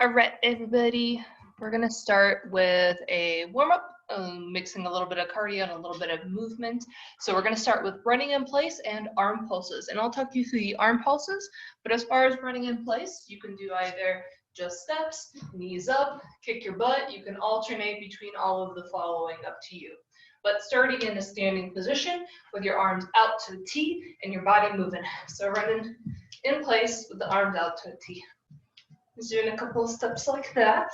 All right, everybody, we're gonna start with a warm-up, mixing a little bit of cardio and a little bit of movement. So we're gonna start with running in place and arm pulses, and I'll talk you through the arm pulses, but as far as running in place, you can do either just steps, knees up, kick your butt. You can alternate between all of the following, up to you. But starting in a standing position with your arms out to the T and your body moving. So running in place with the arms out to a T. Just doing a couple of steps like that.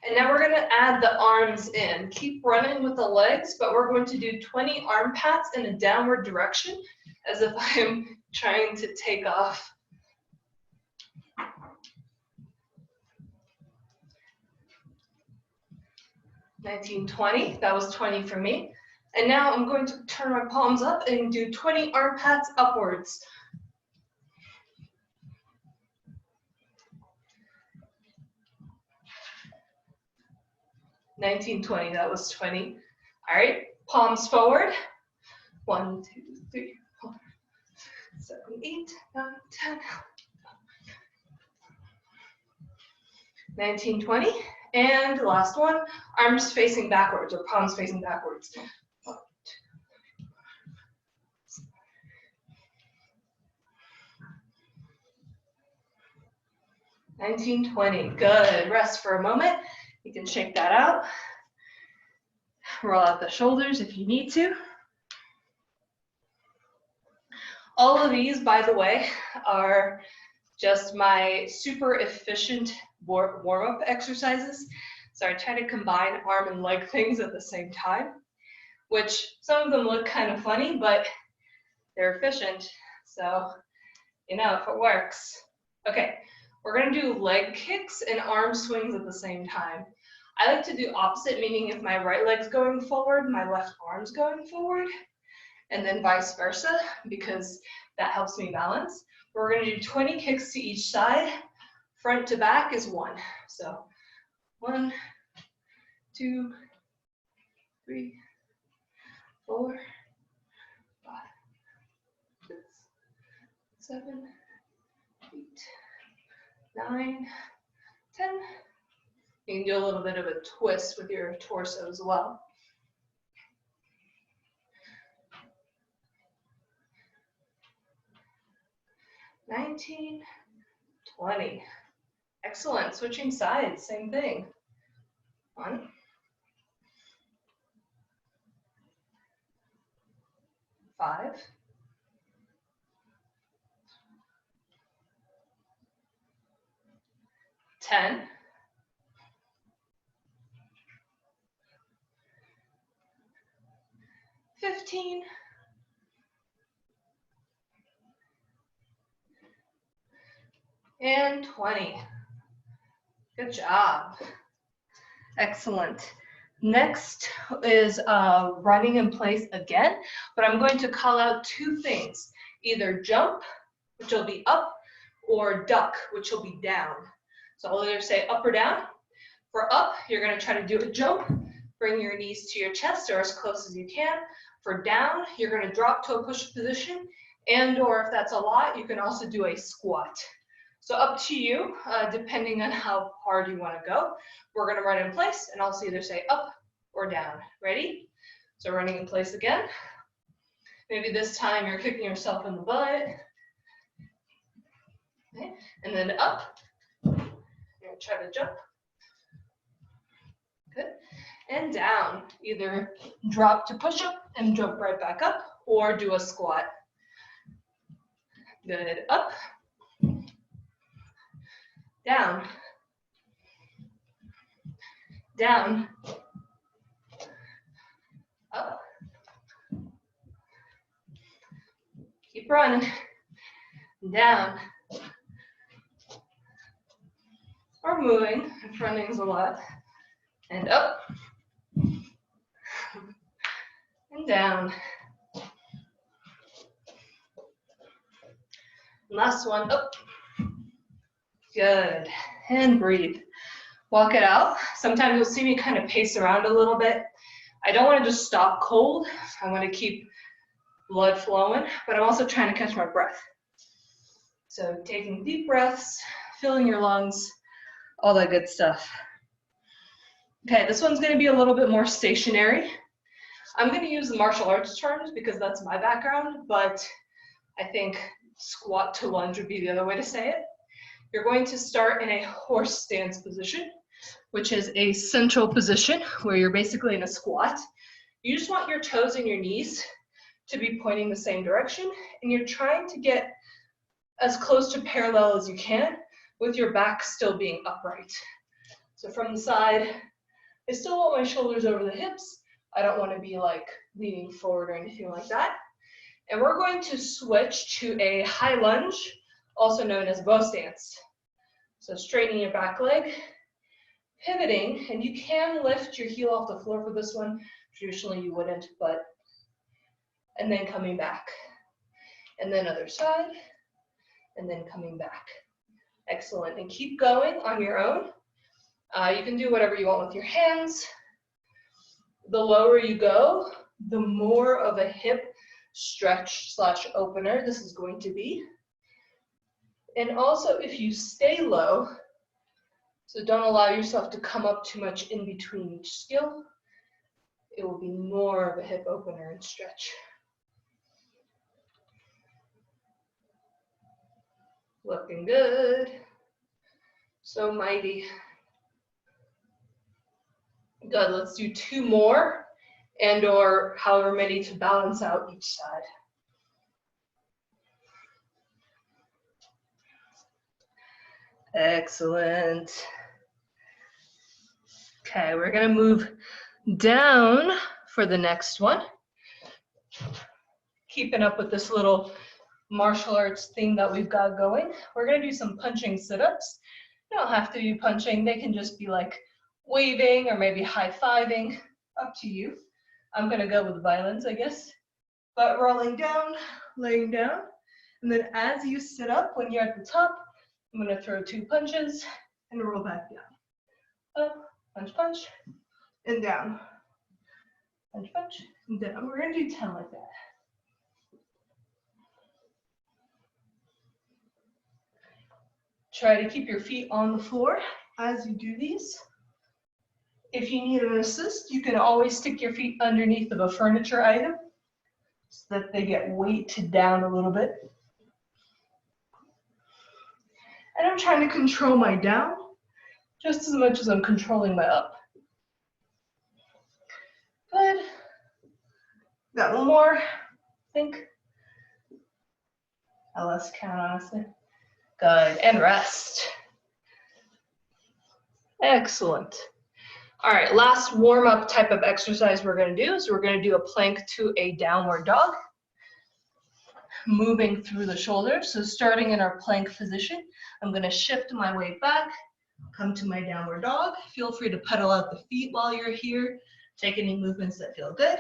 And now we're going to add the arms in. Keep running with the legs, but we're going to do 20 arm pats in a downward direction as if I'm trying to take off. (19-20), that was 20 for me. And now I'm going to turn my palms up and do 20 arm pats upwards. (19-20), that was 20. All right, palms forward. 1, 2, 3, 4, 7, 8, 9, 10. 19-20. And last one, arms facing backwards or palms facing backwards. 1, 2. 19-20. Good. Rest for a moment. You can shake that out. Roll out the shoulders if you need to. All of these, by the way, are just my super efficient warm-up exercises. So I try to combine arm and leg things at the same time, which some of them look kind of funny, but they're efficient. So, you know, if it works. Okay, we're gonna do leg kicks and arm swings at the same time. I like to do opposite, meaning if my right leg's going forward, my left arm's going forward, and then vice versa, because that helps me balance. We're gonna do 20 kicks to each side. Front to back is 1. So 1, 2, 3, 4, 5, 6, 7, 8, 9, 10. You can do a little bit of a twist with your torso as well. (19, 20). Excellent. Switching sides, same thing. 1, 5, 10, 15, 20. Good job. Excellent. Next is running in place again, but I'm going to call out 2 things. Either jump, which will be up, or duck, which will be down. So I'll either say up or down. For up, you're going to try to do a jump, bring your knees to your chest or as close as you can. For down, you're going to drop to a push position, and or if that's a lot, you can also do a squat. So up to you, depending on how hard you want to go. We're going to run in place, and I'll either say up or down. Ready? So running in place again. Maybe this time you're kicking yourself in the butt. Okay. And then up. You're going to try to jump. Good. And down. Either drop to push up and jump right back up, or do a squat. Good. Up. Down, down, up, keep running, down, or moving, if running's a lot, and up, and down. Last one, up. Good, and breathe. Walk it out. Sometimes you'll see me kind of pace around a little bit. I don't want to just stop cold. I want to keep blood flowing, but I'm also trying to catch my breath. So taking deep breaths, filling your lungs, all that good stuff. Okay, this one's gonna be a little bit more stationary. I'm gonna use the martial arts terms because that's my background, but I think squat to lunge would be the other way to say it. You're going to start in a horse stance position, which is a central position where you're basically in a squat. You just want your toes and your knees to be pointing the same direction, and you're trying to get as close to parallel as you can with your back still being upright. So from the side, I still want my shoulders over the hips. I don't want to be like leaning forward or anything like that. And we're going to switch to a high lunge, also known as bow stance. So straightening your back leg, pivoting, and you can lift your heel off the floor for this one. Traditionally you wouldn't, but, and then coming back. And then other side, and then coming back. Excellent, and keep going on your own. You can do whatever you want with your hands. The lower you go, the more of a hip stretch / opener this is going to be. And also if you stay low, so don't allow yourself to come up too much in between each skill, it will be more of a hip opener and stretch. Looking good. So mighty. Good, let's do 2 more and or however many to balance out each side. Excellent. Okay, we're gonna move down for the next one. Keeping up with this little martial arts thing that we've got going. We're gonna do some punching sit-ups. You don't have to be punching, they can just be like waving or maybe high-fiving, up to you. I'm gonna go with violence, I guess. But rolling down, laying down, and then as you sit up, when you're at the top, I'm gonna throw 2 punches and roll back down. Up, punch, punch, and down. Punch, punch, and down. We're gonna do 10 like that. Try to keep your feet on the floor as you do these. If you need an assist, you can always stick your feet underneath of a furniture item so that they get weighted down a little bit. And I'm trying to control my down just as much as I'm controlling my up. Good. Got one more, I think. I lost count, honestly. Good, and rest. Excellent. All right, last warm-up type of exercise we're gonna do is we're gonna do a plank to a downward dog. Moving through the shoulders, so starting in our plank position, I'm gonna shift my weight back, come to my downward dog. Feel free to pedal out the feet while you're here. Take any movements that feel good.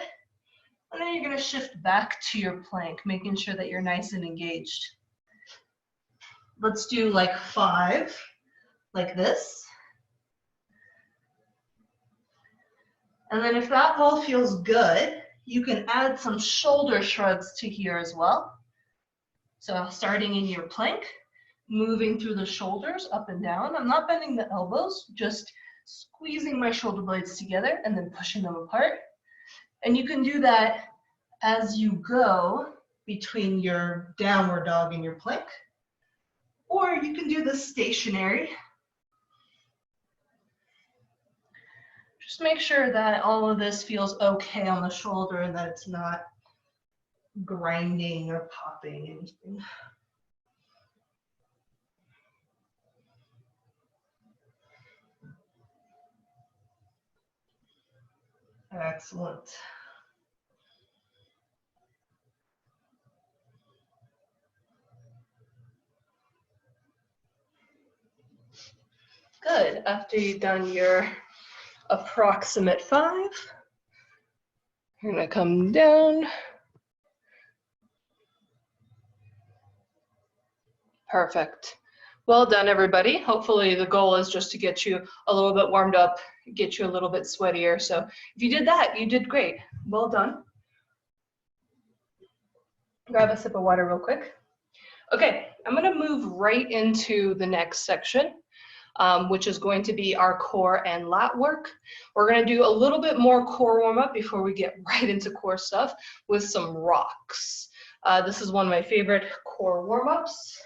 And then you're gonna shift back to your plank, making sure that you're nice and engaged. Let's do like 5, like this. And then if that all feels good, you can add some shoulder shrugs to here as well. So starting in your plank, moving through the shoulders up and down. I'm not bending the elbows, just squeezing my shoulder blades together and then pushing them apart. And you can do that as you go between your downward dog and your plank. Or you can do this stationary. Just make sure that all of this feels okay on the shoulder and that it's not grinding or popping anything. Excellent. Good. After you've done your approximate 5, you're gonna come down. Perfect. Well done, everybody. Hopefully the goal is just to get you a little bit warmed up, get you a little bit sweatier. So if you did that, you did great. Well done. Grab a sip of water real quick. Okay, I'm gonna move right into the next section, which is going to be our core and lat work. We're gonna do a little bit more core warm-up before we get right into core stuff with some rocks. This is one of my favorite core warm-ups.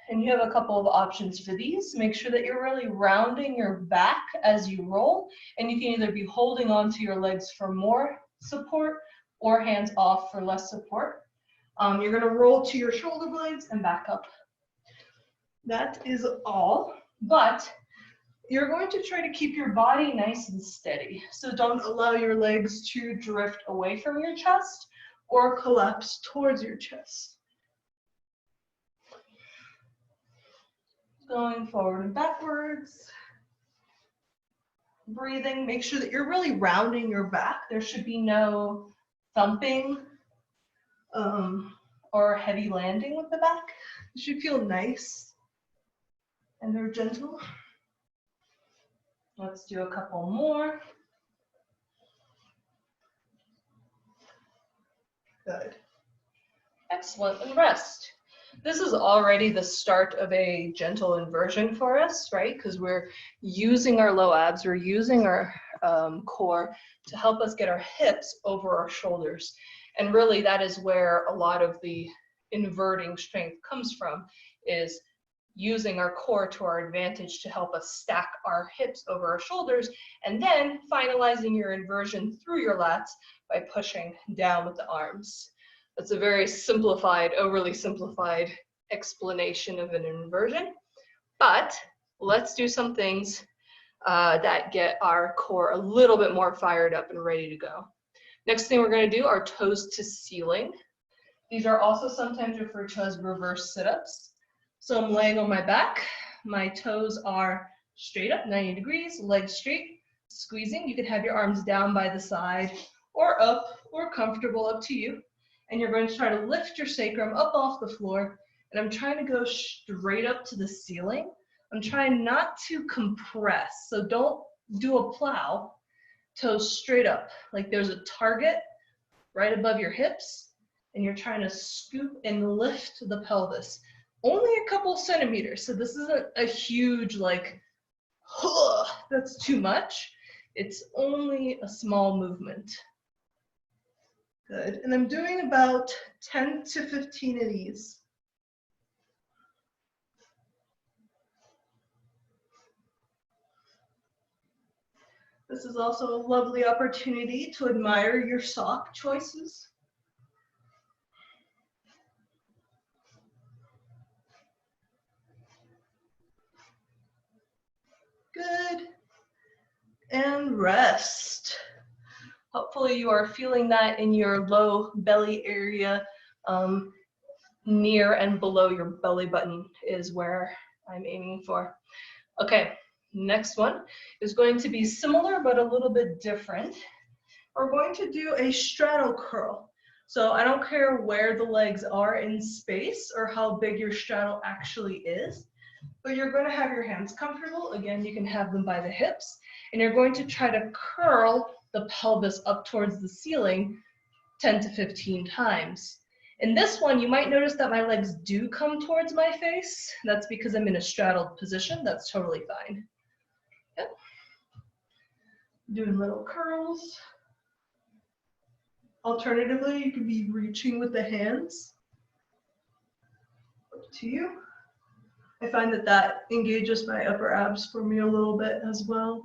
And you have a couple of options for these. Make sure that you're really rounding your back as you roll, and you can either be holding onto your legs for more support or hands off for less support. You're gonna roll to your shoulder blades and back up. That is all, but you're going to try to keep your body nice and steady. So don't allow your legs to drift away from your chest or collapse towards your chest. Going forward and backwards. Breathing, make sure that you're really rounding your back. There should be no thumping or heavy landing with the back. It should feel nice and they're gentle. Let's do a couple more. Good. Excellent, and rest. This is already the start of a gentle inversion for us, right? Because we're using our low abs, we're using our core to help us get our hips over our shoulders. And really that is where a lot of the inverting strength comes from, is using our core to our advantage to help us stack our hips over our shoulders, and then finalizing your inversion through your lats by pushing down with the arms. That's a very simplified, overly simplified explanation of an inversion, but let's do some things that get our core a little bit more fired up and ready to go. Next thing we're going to do are toes to ceiling. These are also sometimes referred to as reverse sit-ups. So I'm laying on my back, my toes are straight up, 90 degrees, legs straight, squeezing. You can have your arms down by the side or up or comfortable, up to you. And you're going to try to lift your sacrum up off the floor, and I'm trying to go straight up to the ceiling. I'm trying not to compress, so don't do a plow. Toes straight up, like there's a target right above your hips, and you're trying to scoop and lift the pelvis. Only a couple centimeters, so this isn't a huge, like, that's too much. It's only a small movement. Good, and I'm doing about 10 to 15 of these. This is also a lovely opportunity to admire your sock choices. Good, and rest. Hopefully you are feeling that in your low belly area. Near and below your belly button is where I'm aiming for. Okay, next one is going to be similar but a little bit different. We're going to do a straddle curl. So I don't care where the legs are in space or how big your straddle actually is, but you're going to have your hands comfortable. Again, you can have them by the hips, and you're going to try to curl the pelvis up towards the ceiling 10 to 15 times. In this one, you might notice that my legs do come towards my face. That's because I'm in a straddled position. That's totally fine. Yep. Doing little curls. Alternatively, you could be reaching with the hands. Up to you. I find that that engages my upper abs for me a little bit as well.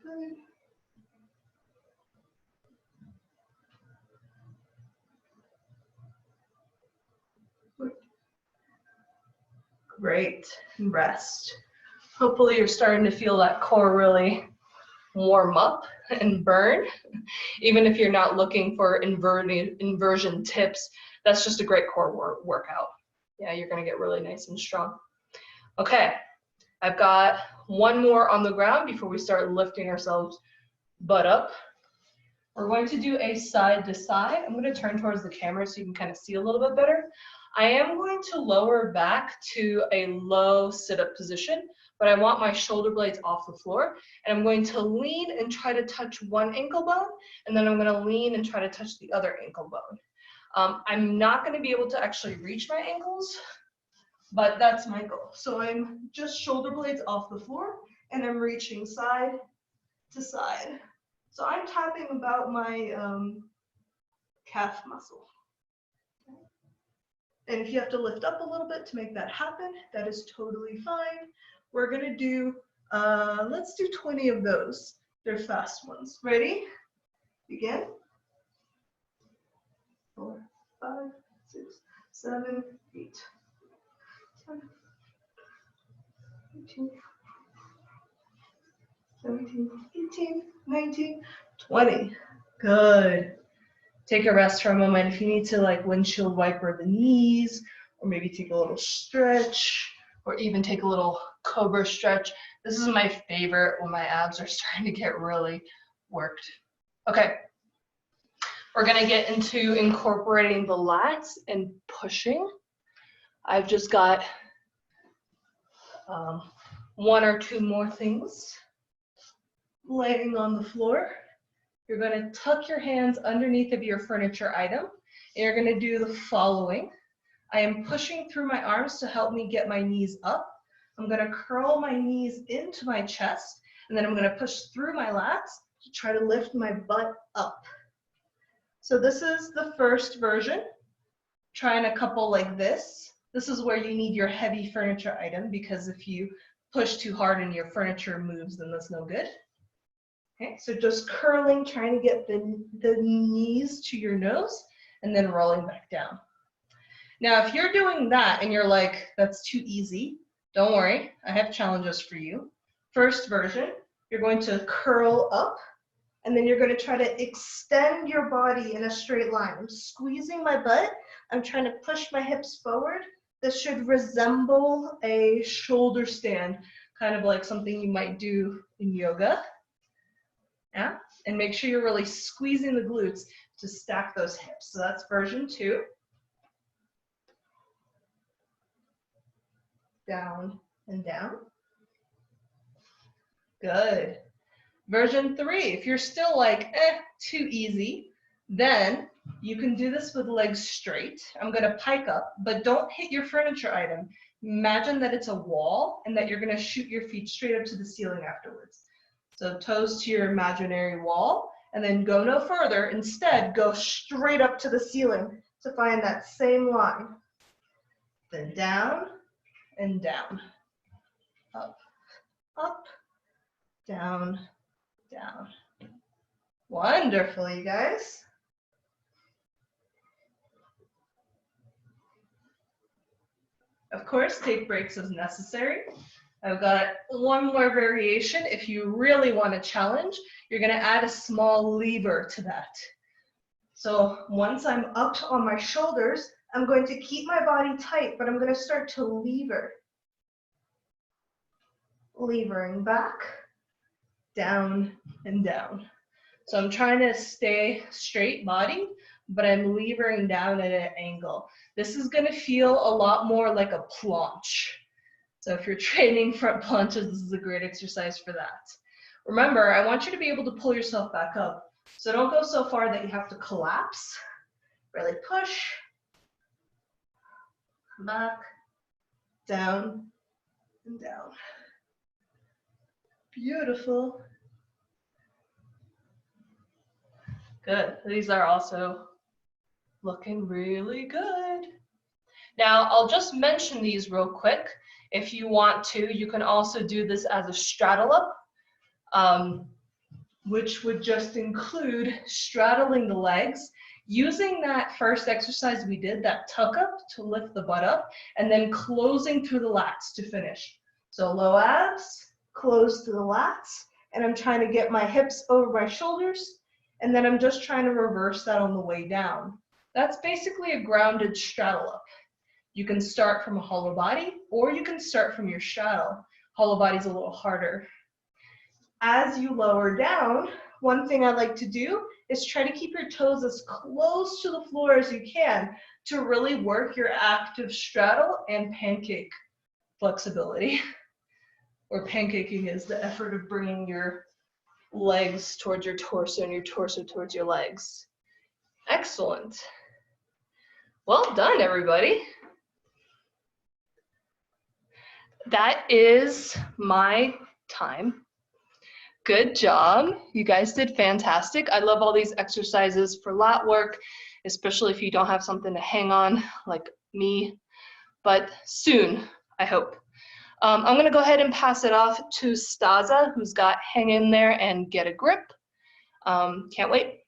Good. Great, and rest. Hopefully you're starting to feel that core really warm up and burn. Even if you're not looking for inversion tips, that's just a great core workout. Yeah, you're gonna get really nice and strong. Okay, I've got one more on the ground before we start lifting ourselves butt up. We're going to do a side to side. I'm gonna turn towards the camera so you can kind of see a little bit better. I am going to lower back to a low sit-up position, but I want my shoulder blades off the floor, and I'm going to lean and try to touch one ankle bone, and then I'm going to lean and try to touch the other ankle bone. I'm not going to be able to actually reach my ankles, but that's my goal. So I'm just shoulder blades off the floor, and I'm reaching side to side. So I'm tapping about my calf muscle. And if you have to lift up a little bit to make that happen, that is totally fine. We're gonna do, let's do 20 of those. They're fast ones. Ready? Begin. 4, 5, 6, 7, 8, 10, 18, 17, 18, 19, 20. Good. Take a rest for a moment. If you need to like windshield wiper the knees, or maybe take a little stretch, or even take a little cobra stretch. This is my favorite when my abs are starting to get really worked. Okay, we're gonna get into incorporating the lats and pushing. I've just got 1 or 2 more things laying on the floor. You're going to tuck your hands underneath of your furniture item, and you're going to do the following. I am pushing through my arms to help me get my knees up. I'm going to curl my knees into my chest, and then I'm going to push through my lats to try to lift my butt up. So this is the first version. Trying a couple like this. This is where you need your heavy furniture item, because if you push too hard and your furniture moves, then that's no good. Okay, so just curling, trying to get the knees to your nose, and then rolling back down. Now, if you're doing that and you're like, that's too easy, don't worry, I have challenges for you. First version, you're going to curl up, and then you're going to try to extend your body in a straight line. I'm squeezing my butt. I'm trying to push my hips forward. This should resemble a shoulder stand, kind of like something you might do in yoga. Yeah, and make sure you're really squeezing the glutes to stack those hips. So that's version 2. Down and down. Good. Version 3, if you're still like, too easy, then you can do this with legs straight. I'm gonna pike up, but don't hit your furniture item. Imagine that it's a wall and that you're gonna shoot your feet straight up to the ceiling afterwards. So toes to your imaginary wall, and then go no further. Instead, go straight up to the ceiling to find that same line. Then down and down. Up, up, down, down. Wonderful, you guys. Of course, take breaks as necessary. I've got 1 more variation. If you really want a challenge, you're going to add a small lever to that. So once I'm up on my shoulders, I'm going to keep my body tight, but I'm going to start to lever. Levering back, down, and down. So I'm trying to stay straight body, but I'm levering down at an angle. This is going to feel a lot more like a planche. So if you're training front planches, this is a great exercise for that. Remember, I want you to be able to pull yourself back up. So don't go so far that you have to collapse. Really push. Back, down, and down. Beautiful. Good. These are also looking really good. Now, I'll just mention these real quick. If you want to, you can also do this as a straddle up, which would just include straddling the legs, using that first exercise we did, that tuck up to lift the butt up, and then closing through the lats to finish. So low abs, close to the lats, and I'm trying to get my hips over my shoulders, and then I'm just trying to reverse that on the way down. That's basically a grounded straddle up. You can start from a hollow body, or you can start from your straddle. Hollow body's a little harder. As you lower down, one thing I like to do is try to keep your toes as close to the floor as you can to really work your active straddle and pancake flexibility. Or pancaking is the effort of bringing your legs towards your torso and your torso towards your legs. Excellent. Well done, everybody. That is my time. Good job. You guys did fantastic. I love all these exercises for lat work, especially if you don't have something to hang on like me, but soon, I hope. I'm gonna go ahead and pass it off to Staza, who's got hang in there and get a grip. Can't wait.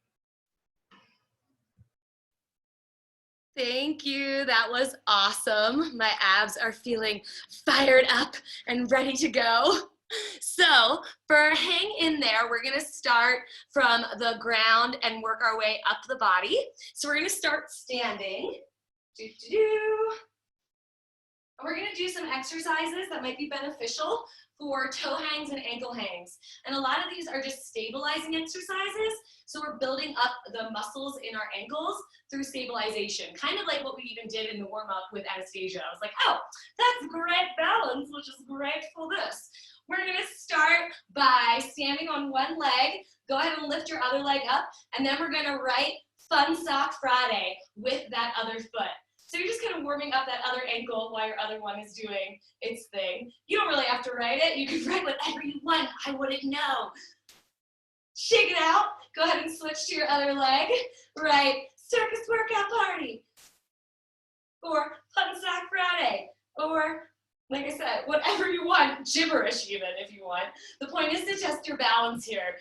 Thank you, that was awesome. My abs are feeling fired up and ready to go. So for hang in there, we're gonna start from the ground and work our way up the body. So we're gonna start standing. And we're gonna do some exercises that might be beneficial for toe hangs and ankle hangs. And a lot of these are just stabilizing exercises. So we're building up the muscles in our ankles through stabilization, kind of like what we even did in the warm-up with Anastasia. I was like, oh, that's great balance, which is great for this. We're gonna start by standing on one leg. Go ahead and lift your other leg up, and then we're gonna write Fun Sock Friday with that other foot. So you're just kind of warming up that other ankle while your other one is doing its thing. You don't really have to write it. You can write whatever you want. I wouldn't know. Shake it out. Go ahead and switch to your other leg. Write Circus Workout Party. Or Fun Sock Friday. Or, like I said, whatever you want. Gibberish even if you want. The point is to test your balance here.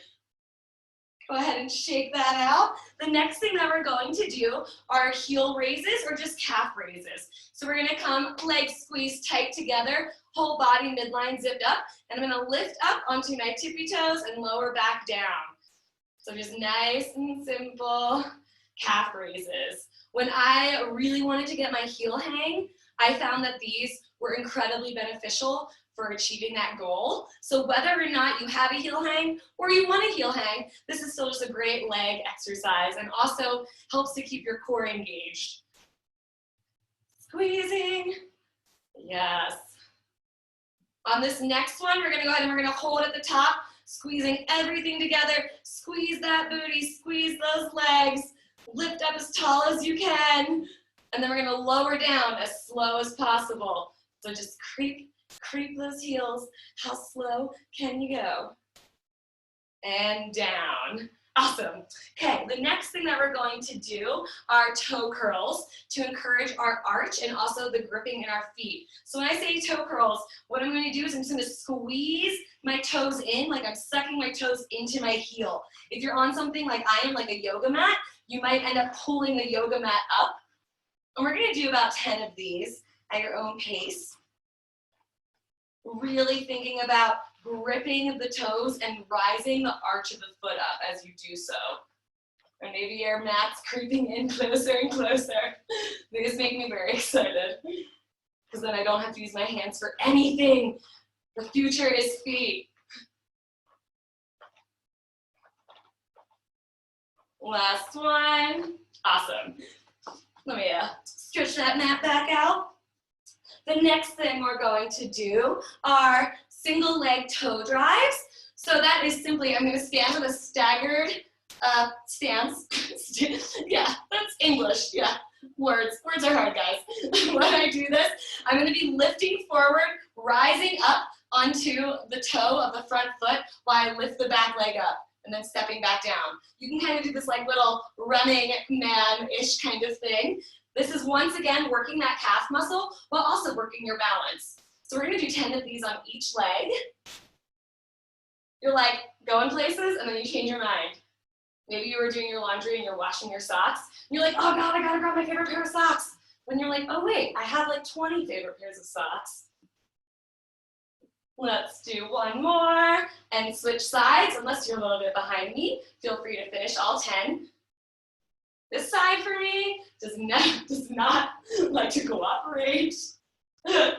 Go ahead and shake that out. The next thing that we're going to do are heel raises or just calf raises. So we're gonna come legs squeezed tight together, whole body midline zipped up, and I'm gonna lift up onto my tippy toes and lower back down. So just nice and simple calf raises. When I really wanted to get my heel hang, I found that these were incredibly beneficial for achieving that goal. So whether or not you have a heel hang or you want a heel hang, this is still just a great leg exercise and also helps to keep your core engaged. Squeezing, yes. On this next one, we're gonna go ahead and we're gonna hold at the top, squeezing everything together. Squeeze that booty, squeeze those legs, lift up as tall as you can, and then we're gonna lower down as slow as possible. So just creep those heels. How slow can you go? And down. Awesome. Okay, the next thing that we're going to do are toe curls to encourage our arch and also the gripping in our feet. So when I say toe curls, what I'm going to do is I'm just going to squeeze my toes in, like I'm sucking my toes into my heel. If you're on something like I am, like a yoga mat, you might end up pulling the yoga mat up. And we're going to do about 10 of these at your own pace. Really thinking about gripping the toes and rising the arch of the foot up as you do so. Or maybe your mat's creeping in closer and closer. These make me very excited because then I don't have to use my hands for anything. The future is feet. Last one. Awesome. Let me stretch that mat back out. The next thing we're going to do are single leg toe drives. So that is simply, I'm going to stand with a staggered stance. Yeah, that's English. Yeah, words are hard, guys. When I do this, I'm going to be lifting forward, rising up onto the toe of the front foot while I lift the back leg up and then stepping back down. You can kind of do this like little running man-ish kind of thing. This is once again working that calf muscle while also working your balance. So we're gonna do 10 of these on each leg. You're like going places and then you change your mind. Maybe you were doing your laundry and you're washing your socks. And you're like, oh God, I gotta grab my favorite pair of socks. Then you're like, oh wait, I have like 20 favorite pairs of socks. Let's do one more and switch sides. Unless you're a little bit behind me, feel free to finish all 10. This side for me does not like to cooperate. I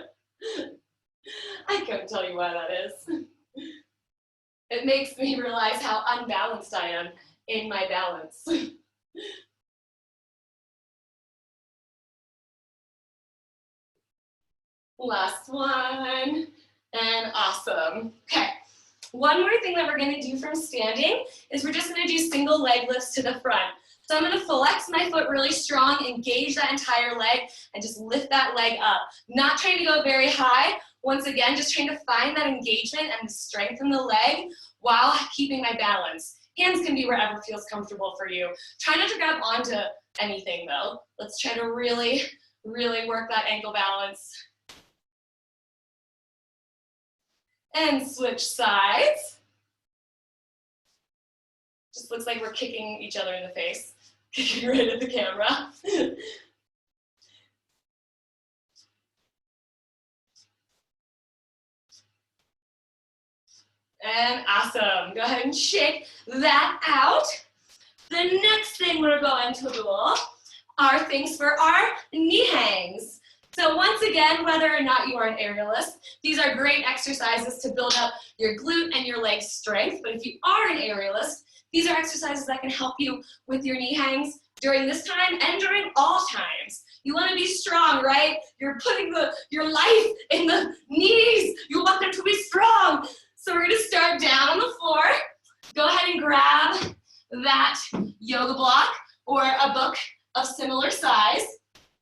couldn't tell you why that is. It makes me realize how unbalanced I am in my balance. Last one, and awesome. Okay, one more thing that we're gonna do from standing is we're just gonna do single leg lifts to the front. So I'm gonna flex my foot really strong, engage that entire leg, and just lift that leg up. Not trying to go very high. Once again, just trying to find that engagement and strengthen the leg while keeping my balance. Hands can be wherever feels comfortable for you. Try not to grab onto anything though. Let's try to really, really work that ankle balance. And switch sides. Just looks like we're kicking each other in the face. Kicking right at the camera. And awesome. Go ahead and shake that out. The next thing we're going to do are things for our knee hangs. So once again, whether or not you are an aerialist, these are great exercises to build up your glute and your leg strength. But if you are an aerialist, these are exercises that can help you with your knee hangs during this time and during all times. You want to be strong, right? You're putting your life in the knees. You want them to be strong. So we're going to start down on the floor. Go ahead and grab that yoga block or a book of similar size.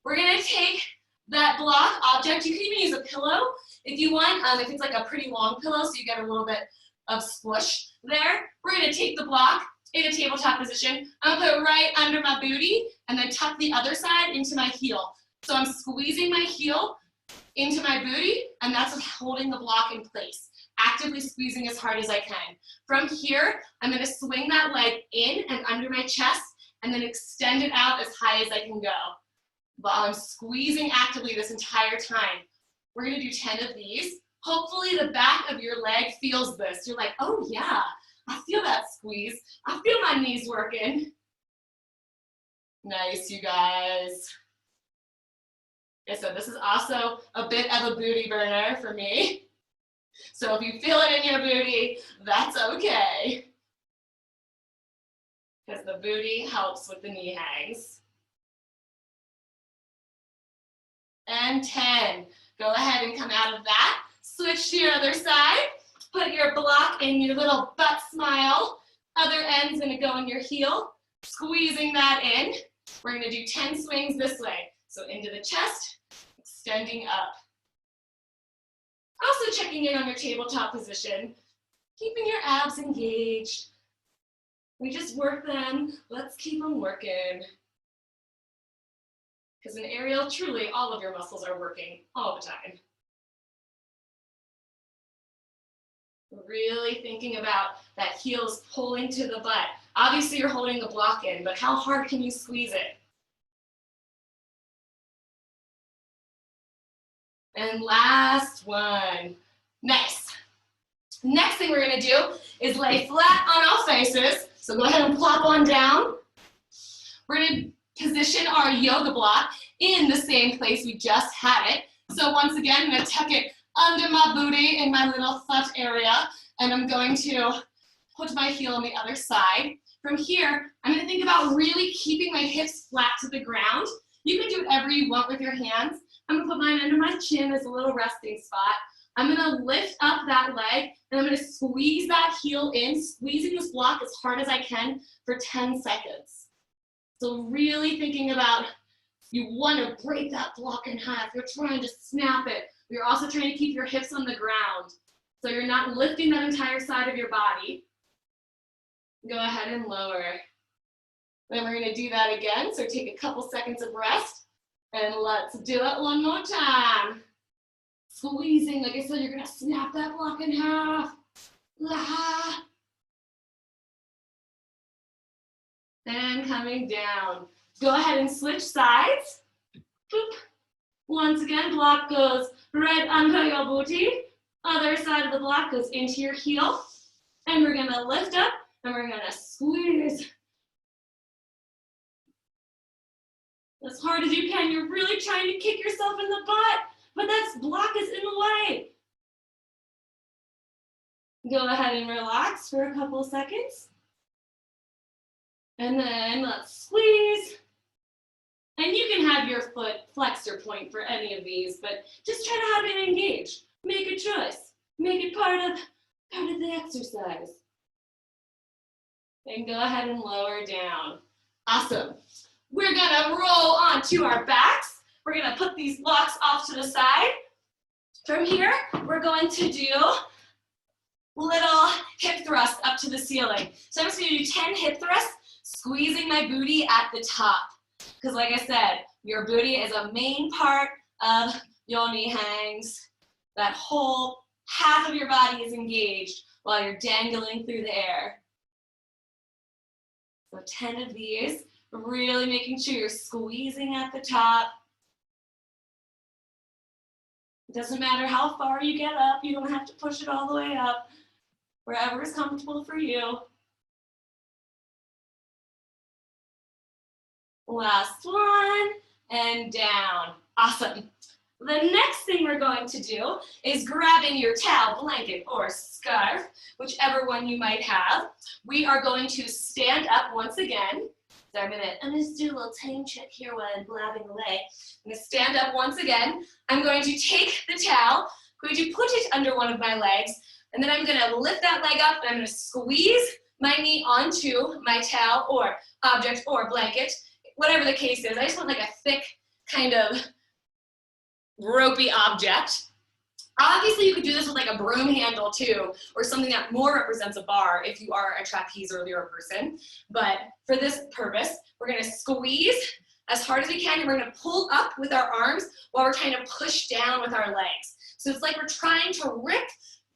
We're going to take that block object. You can even use a pillow if you want, if it's like a pretty long pillow so you get a little bit of squish there. We're going to take the block in a tabletop position. I'm going to put it right under my booty and then tuck the other side into my heel. So I'm squeezing my heel into my booty, and that's what's holding the block in place. Actively squeezing as hard as I can. From here, I'm going to swing that leg in and under my chest and then extend it out as high as I can go. While I'm squeezing actively this entire time. We're going to do 10 of these. Hopefully the back of your leg feels this. You're like, oh yeah, I feel that squeeze. I feel my knees working. Nice, you guys. Okay, so this is also a bit of a booty burner for me. So if you feel it in your booty, that's okay. Because the booty helps with the knee hangs. And 10. Go ahead and come out of that. Switch to your other side. Put your block in your little butt smile. Other end's gonna go in your heel. Squeezing that in. We're gonna do 10 swings this way. So into the chest, extending up. Also checking in on your tabletop position. Keeping your abs engaged. We just work them. Let's keep them working. Because in aerial, truly, all of your muscles are working all the time. Really thinking about that heels pulling to the butt. Obviously, you're holding the block in, but how hard can you squeeze it? And last one. Nice. Next thing we're going to do is lay flat on all faces. So go ahead and plop on down. We're going to position our yoga block in the same place we just had it. So once again, I'm going to tuck it under my booty in my little foot area, and I'm going to put my heel on the other side. From here, I'm going to think about really keeping my hips flat to the ground. You can do whatever you want with your hands. I'm going to put mine under my chin as a little resting spot. I'm going to lift up that leg, and I'm going to squeeze that heel in, squeezing this block as hard as I can for 10 seconds. So really thinking about, you want to break that block in half. You're trying to snap it. You're also trying to keep your hips on the ground. So you're not lifting that entire side of your body. Go ahead and lower. Then we're going to do that again. So take a couple seconds of rest. And let's do it one more time. Squeezing, like I said, you're going to snap that block in half. Ah. And coming down. Go ahead and switch sides. Boop. Once again, block goes right under your booty. Other side of the block goes into your heel. And we're going to lift up and we're going to squeeze. As hard as you can. You're really trying to kick yourself in the butt, but that block is in the way. Go ahead and relax for a couple seconds. And then let's squeeze. And you can have your foot flexor point for any of these, but just try to have it engaged. Make a choice. Make it part of the exercise. And go ahead and lower down. Awesome. We're gonna roll onto our backs. We're gonna put these blocks off to the side. From here, we're going to do little hip thrusts up to the ceiling. So I'm just gonna do 10 hip thrusts, squeezing my booty at the top. Because like I said, your booty is a main part of yoni hangs. That whole half of your body is engaged while you're dangling through the air. So 10 of these, really making sure you're squeezing at the top. It doesn't matter how far you get up, you don't have to push it all the way up. Wherever is comfortable for you. Last one, and down. Awesome. The next thing we're going to do is grabbing your towel, blanket, or scarf, whichever one you might have. We are going to stand up once again. So I'm gonna just do a little time check here while I'm blabbing away. I'm gonna stand up once again. I'm going to take the towel, I'm going to put it under one of my legs, and then I'm gonna lift that leg up, and I'm gonna squeeze my knee onto my towel or object or blanket, whatever the case is. I just want like a thick kind of ropey object. Obviously you could do this with like a broom handle too, or something that more represents a bar if you are a trapeze or Lyra person. But for this purpose, we're gonna squeeze as hard as we can, and we're gonna pull up with our arms while we're trying to push down with our legs. So it's like we're trying to rip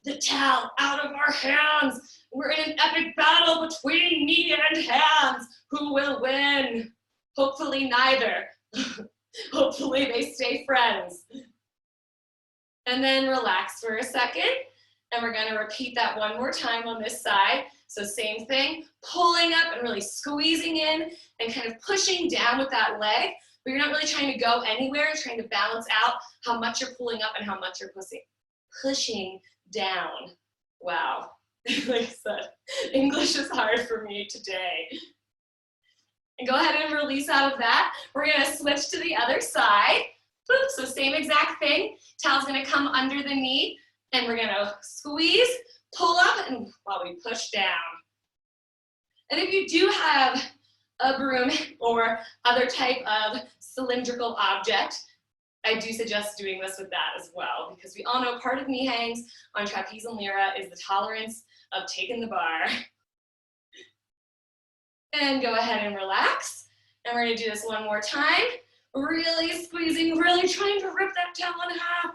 the towel out of our hands. We're in an epic battle between knee and hands. Who will win? Hopefully neither. Hopefully they stay friends. And then relax for a second. And we're gonna repeat that one more time on this side. So same thing, pulling up and really squeezing in and kind of pushing down with that leg, but you're not really trying to go anywhere. You're trying to balance out how much you're pulling up and how much you're pushing down. Wow. Like I said, English is hard for me today. And go ahead and release out of that. We're gonna switch to the other side. Boop, so same exact thing. Towel's gonna come under the knee, and we're gonna squeeze, pull up, and while we push down. And if you do have a broom or other type of cylindrical object, I do suggest doing this with that as well, because we all know part of knee hangs on trapeze and Lyra is the tolerance of taking the bar. And go ahead and relax. And we're gonna do this one more time. Really squeezing, really trying to rip that towel in half.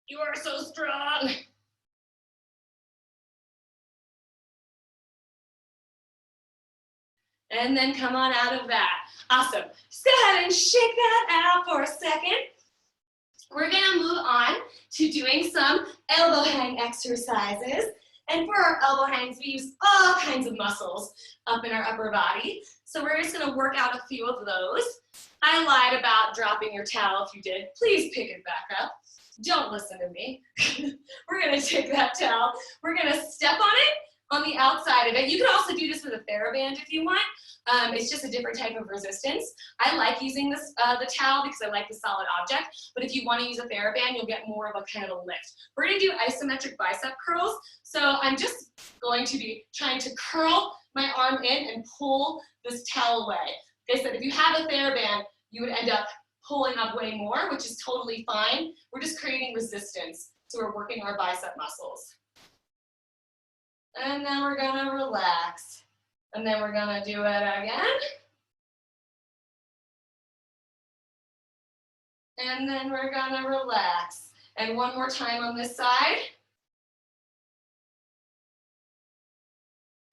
You are so strong. And then come on out of that. Awesome. Just go ahead and shake that out for a second. We're gonna move on to doing some elbow hang exercises. And for our elbow hangs, we use all kinds of muscles up in our upper body. So we're just gonna work out a few of those. I lied about dropping your towel. If you did, please pick it back up. Don't listen to me. We're gonna take that towel. We're gonna step on it on the outside of it. You can also do this with a TheraBand if you want. It's just a different type of resistance. I like using this the towel because I like the solid object, but if you want to use a TheraBand, you'll get more of a kind of a lift. We're going to do isometric bicep curls, so I'm just going to be trying to curl my arm in and pull this towel away. Like I said, if you have a TheraBand, you would end up pulling up way more, which is totally fine. We're just creating resistance, so we're working our bicep muscles. And then we're gonna relax. And then we're gonna do it again. And then we're gonna relax. And one more time on this side.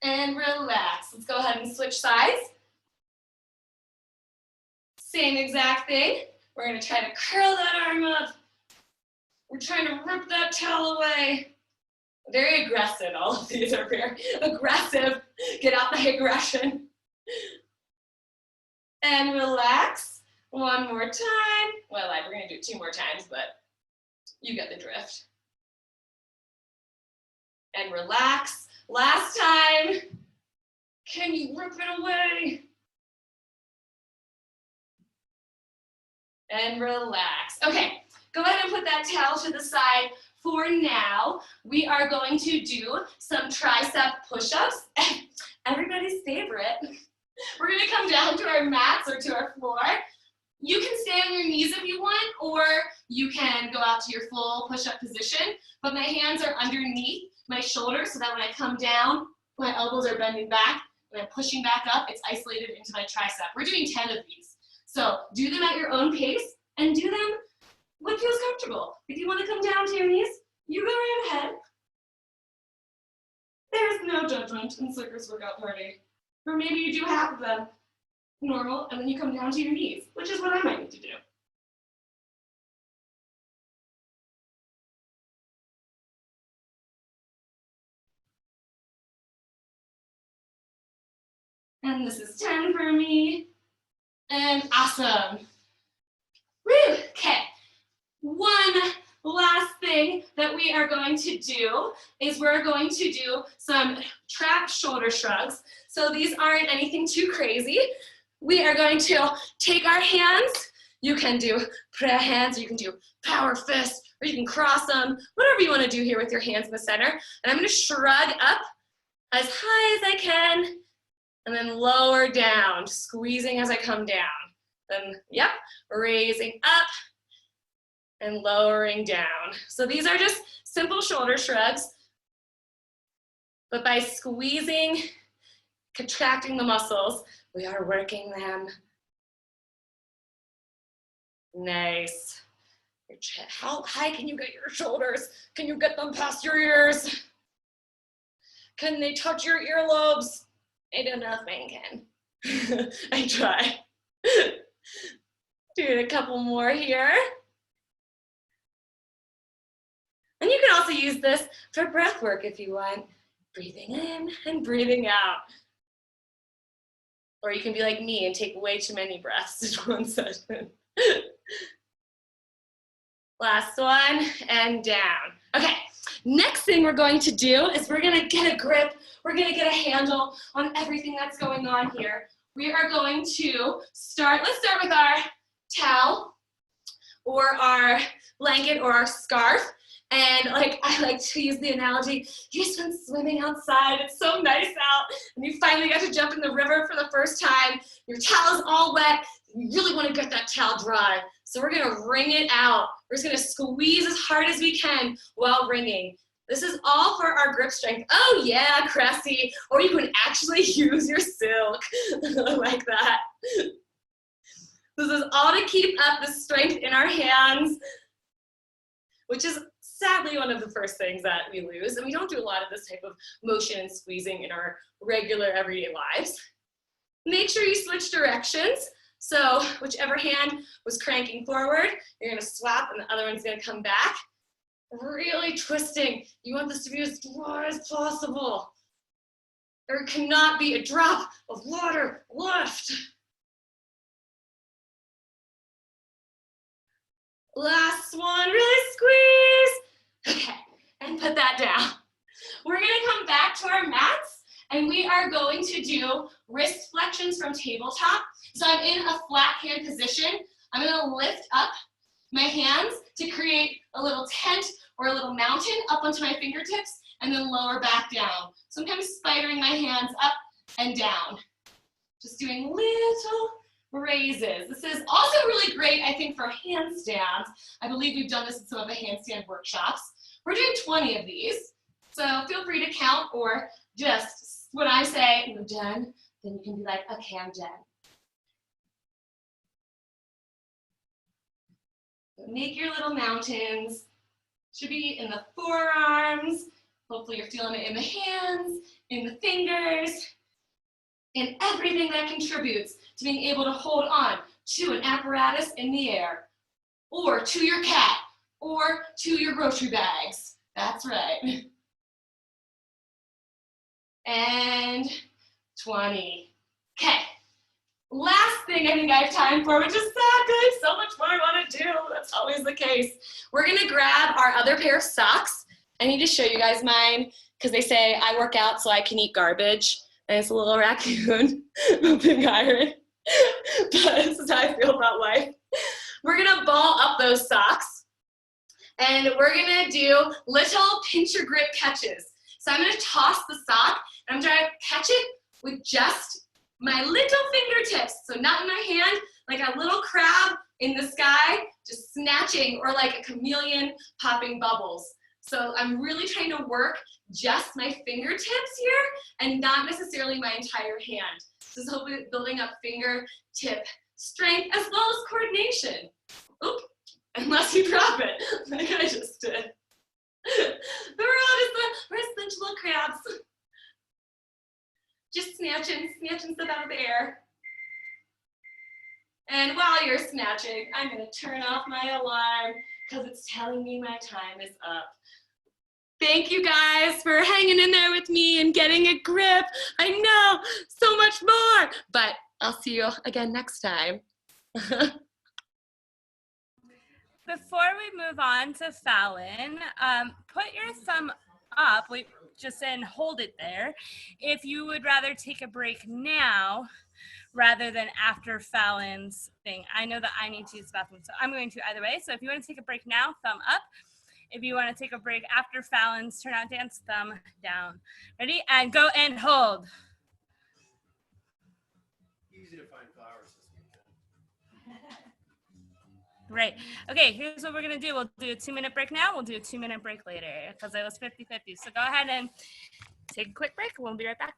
And relax. Let's go ahead and switch sides. Same exact thing. We're gonna try to curl that arm up. We're trying to rip that towel away. Very aggressive, all of these are very aggressive. Get out the aggression. And relax. One more time. Well, we're gonna do it 2 more times, but you get the drift. and relax. Last time. Can you rip it away? And relax. Okay, go ahead and put that towel to the side. For now, we are going to do some tricep push-ups. Everybody's favorite. We're gonna come down to our mats or to our floor. You can stay on your knees if you want, or you can go out to your full push-up position, but my hands are underneath my shoulders so that when I come down, my elbows are bending back, and I'm pushing back up, it's isolated into my tricep. We're doing 10 of these. So do them at your own pace and do them what feels comfortable. If you want to come down to your knees, you go right ahead. There's no judgment in Circus Workout Party. Or maybe you do half of them normal and then you come down to your knees, which is what I might need to do. And this is 10 for me. And awesome. Woo, okay. One last thing that we are going to do is we're going to do some trap shoulder shrugs. So these aren't anything too crazy. We are going to take our hands. You can do prayer hands, or you can do power fist, or you can cross them, whatever you want to do here with your hands in the center. And I'm going to shrug up as high as I can, and then lower down, squeezing as I come down. Then, yep, raising up and lowering down. So these are just simple shoulder shrugs, but by squeezing, contracting the muscles, we are working them. Nice. How high can you get your shoulders? Can you get them past your ears? Can they touch your earlobes? I don't know if mine can. I try. Do a couple more here. And you can also use this for breath work if you want. Breathing in and breathing out. Or you can be like me and take way too many breaths in one session. Last one, and down. Okay, next thing we're going to do is we're gonna get a grip, we're gonna get a handle on everything that's going on here. We are going to start, let's start with our towel or our blanket or our scarf. And like I like to use the analogy, you just went swimming outside, it's so nice out, and you finally got to jump in the river for the first time, your towel's all wet, you really want to get that towel dry. So we're gonna wring it out. We're just gonna squeeze as hard as we can while wringing. This is all for our grip strength. Oh yeah, Cressie, or you can actually use your silk like that. This is all to keep up the strength in our hands, which is sadly one of the first things that we lose, and we don't do a lot of this type of motion and squeezing in our regular everyday lives. Make sure you switch directions. So whichever hand was cranking forward, you're gonna swap and the other one's gonna come back. Really twisting. You want this to be as dry as possible. There cannot be a drop of water left. Last one, really squeeze. Okay, and put that down. We're gonna come back to our mats and we are going to do wrist flexions from tabletop. So I'm in a flat hand position. I'm gonna lift up my hands to create a little tent or a little mountain up onto my fingertips and then lower back down. So I'm kind of spidering my hands up and down. Just doing little raises. This is also really great, I think, for handstands. I believe we've done this in some of the handstand workshops. We're doing 20 of these. So feel free to count, or just when I say we're done, then you can be like, okay, I'm done. Make your little mountains. Should be in the forearms. Hopefully you're feeling it in the hands, in the fingers, in everything that contributes to being able to hold on to an apparatus in the air, or to your cat, or to your grocery bags. That's right. And 20. Okay. Last thing I think I have time for, which is sad because so much more I want to do. That's always the case. We're going to grab our other pair of socks. I need to show you guys mine because they say I work out so I can eat garbage. And it's a little raccoon, a big iron. But this is how I feel about life. We're gonna ball up those socks, and we're gonna do little pincher grip catches. So I'm gonna toss the sock, and I'm trying to catch it with just my little fingertips. So not in my hand, like a little crab in the sky, just snatching, or like a chameleon popping bubbles. So I'm really trying to work just my fingertips here and not necessarily my entire hand. This is hopefully building up fingertip strength as well as coordination. Oop, unless you drop it, like I just did. Where's the little crabs? Just snatching stuff out of the air. And while you're snatching, I'm gonna turn off my alarm because it's telling me my time is up. Thank you guys for hanging in there with me and getting a grip. I know, so much more, but I'll see you again next time. Before we move on to Fallon, put your thumb up, just and hold it there, if you would rather take a break now rather than after Fallon's thing. I know that I need to use the bathroom, so I'm going to either way. So if you want to take a break now, thumb up. If you want to take a break after Fallon's turnout dance, thumb down. Ready? And go and hold. Easy to find flowers this weekend. Right. Okay, here's what we're going to do. We'll do a 2-minute break now. We'll do a 2-minute break later because it was 50-50. So go ahead and take a quick break. We'll be right back.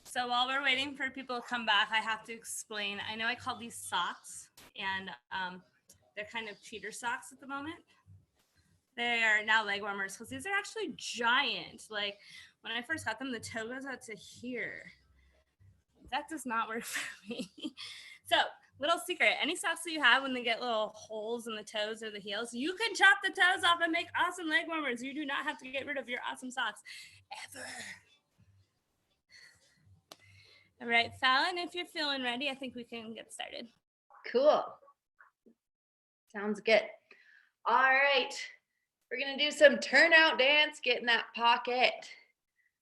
So while we're waiting for people to come back, I have to explain. I know I called these socks, and they're kind of cheater socks at the moment. They are now leg warmers because these are actually giant. Like when I first got them, the toe goes out to here. That does not work for me. So little secret, any socks that you have when they get little holes in the toes or the heels, you can chop the toes off and make awesome leg warmers. You do not have to get rid of your awesome socks ever. All right, Fallon, if you're feeling ready, I think we can get started. Cool. Sounds good. All right, we're gonna do some turnout dance, get in that pocket.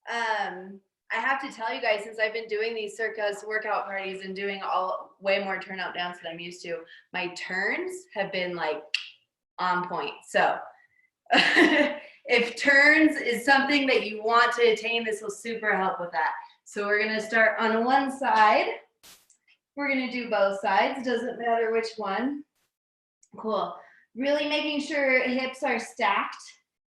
I have to tell you guys, since I've been doing these circus workout parties and doing way more turnout dance than I'm used to, my turns have been like on point. So if turns is something that you want to attain, this will super help with that. So we're gonna start on one side. We're gonna do both sides, doesn't matter which one. Cool. Really making sure hips are stacked,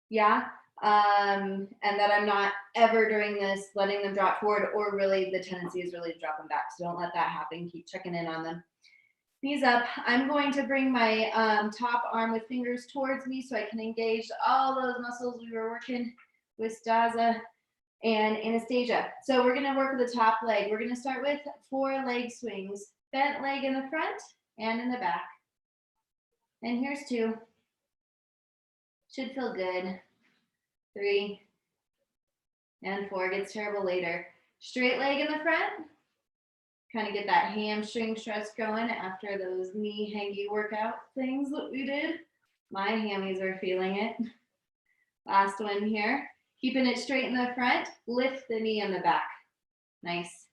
yeah? And that I'm not ever during this letting them drop forward, or really the tendency is really to drop them back. So don't let that happen. Keep checking in on them. knees up. I'm going to bring my top arm with fingers towards me so I can engage all those muscles we were working with Staza and Anastasia. So we're gonna work with the top leg. We're gonna start with 4 leg swings. Bent leg in the front and in the back. And here's 2. Should feel good. 3 and 4. Gets terrible later. Straight leg in the front. Kind of get that hamstring stretch going after those knee hangy workout things that we did. My hammies are feeling it. Last one here. Keeping it straight in the front. Lift the knee in the back. Nice.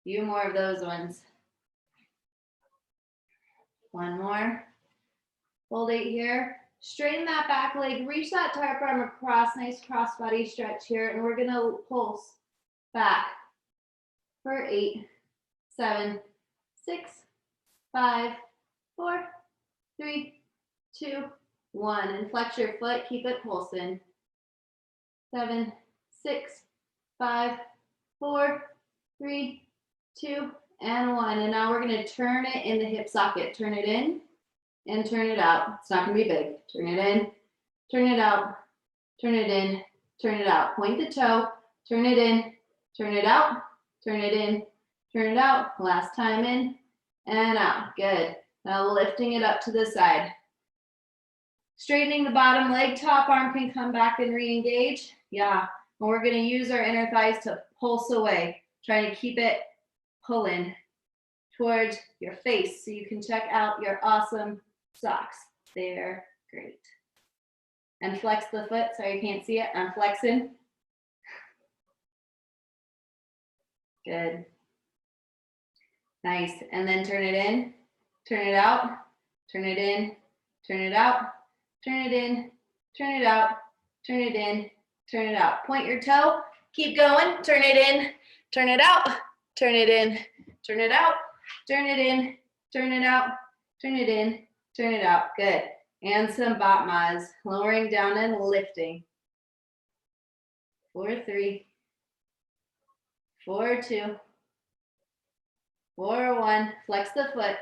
Few more of those ones. One more. Hold it here. Straighten that back leg. Reach that top arm across. Nice cross-body stretch here. And we're going to pulse back for 8, 7, 6, 5, 4, 3, 2, 1. And flex your foot. Keep it pulsing. 7, 6, 5, 4, 3, 2, and 1. And now we're going to turn it in the hip socket. Turn it in and turn it out. It's not going to be big. Turn it in, turn it out, turn it in, turn it out. Point the toe, turn it in, turn it out, turn it in, turn it out. Last time in and out. Good. Now lifting it up to the side. Straightening the bottom leg, top arm can come back and re-engage. Yeah. And we're going to use our inner thighs to pulse away. Trying to keep it pulling towards your face so you can check out your awesome socks. They're great. And flex the foot. Sorry, you can't see it. I'm flexing. Good. Nice. And then turn it in, turn it out, turn it in, turn it out, turn it in, turn it out, turn it in, turn it out. Point your toe. Keep going. Turn it in, turn it out, turn it in, turn it out, turn it in, turn it out, turn it in, turn it out. Good. And some batmas, lowering down and lifting. 4, 3, 4, 2, 4, 1. Flex the foot.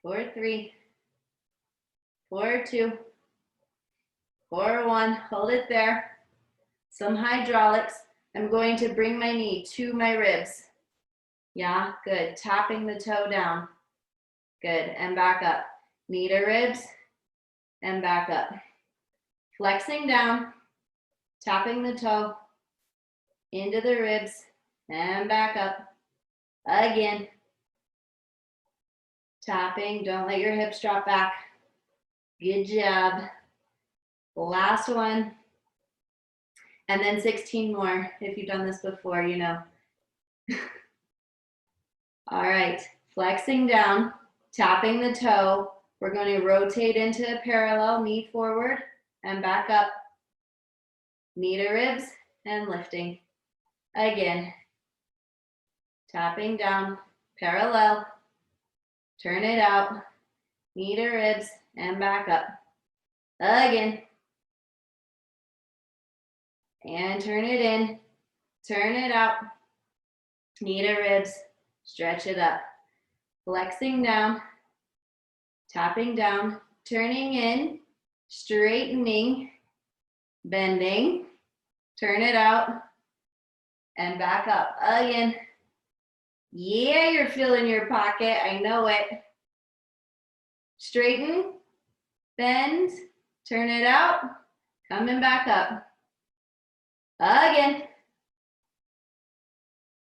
4, 3, 4, 2, 4, 1. Hold it there. Some hydraulics. I'm going to bring my knee to my ribs. Yeah, good. Tapping the toe down. Good. And back up. Knee to ribs and back up. Flexing down, tapping the toe into the ribs and back up. Again. Tapping. Don't let your hips drop back. Good job. Last one. And then 16 more. If you've done this before, you know. All right. Flexing down, tapping the toe. We're going to rotate into a parallel, knee forward and back up. Knee to ribs and lifting. Again. Tapping down, parallel. Turn it out. Knee to ribs and back up. Again. And turn it in. Turn it out. Knee to ribs. Stretch it up. Flexing down. Tapping down. Turning in. Straightening. Bending. Turn it out. And back up. Again. Yeah, you're feeling your pocket. I know it. Straighten. Bend. Turn it out. Coming back up. Again.